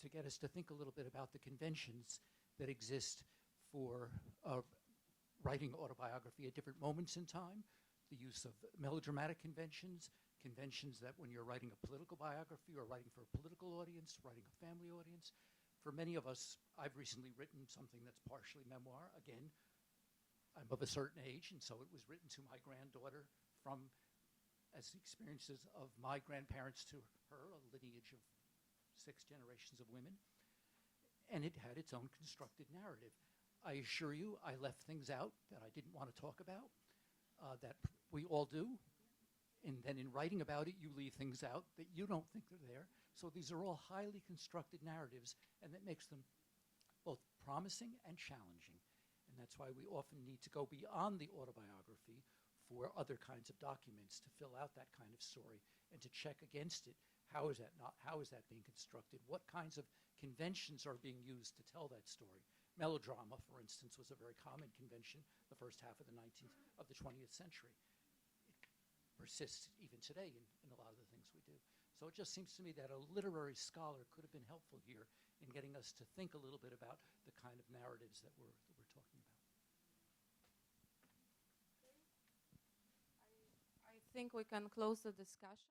to get us to think a little bit about the conventions that exist for writing autobiography at different moments in time, the use of melodramatic conventions, conventions that when you're writing a political biography or writing for a political audience, writing a family audience. For many of us, I've recently written something that's partially memoir. Again, I'm of a certain age, and so it was written to my granddaughter from as the experiences of my grandparents to her, a lineage of 6 generations of women. And it had its own constructed narrative. I assure you, I left things out that I didn't want to talk about, that we all do. And then in writing about it, you leave things out that you don't think are there. So these are all highly constructed narratives, and that makes them both promising and challenging. And that's why we often need to go beyond the autobiography for other kinds of documents to fill out that kind of story and to check against it. How is that being constructed? What kinds of conventions are being used to tell that story? Melodrama, for instance, was a very common convention the first half of the 20th century. Persists even today in a lot of the things we do. So it just seems to me that a literary scholar could have been helpful here in getting us to think a little bit about the kind of narratives that we're talking about. I think we can close the discussion.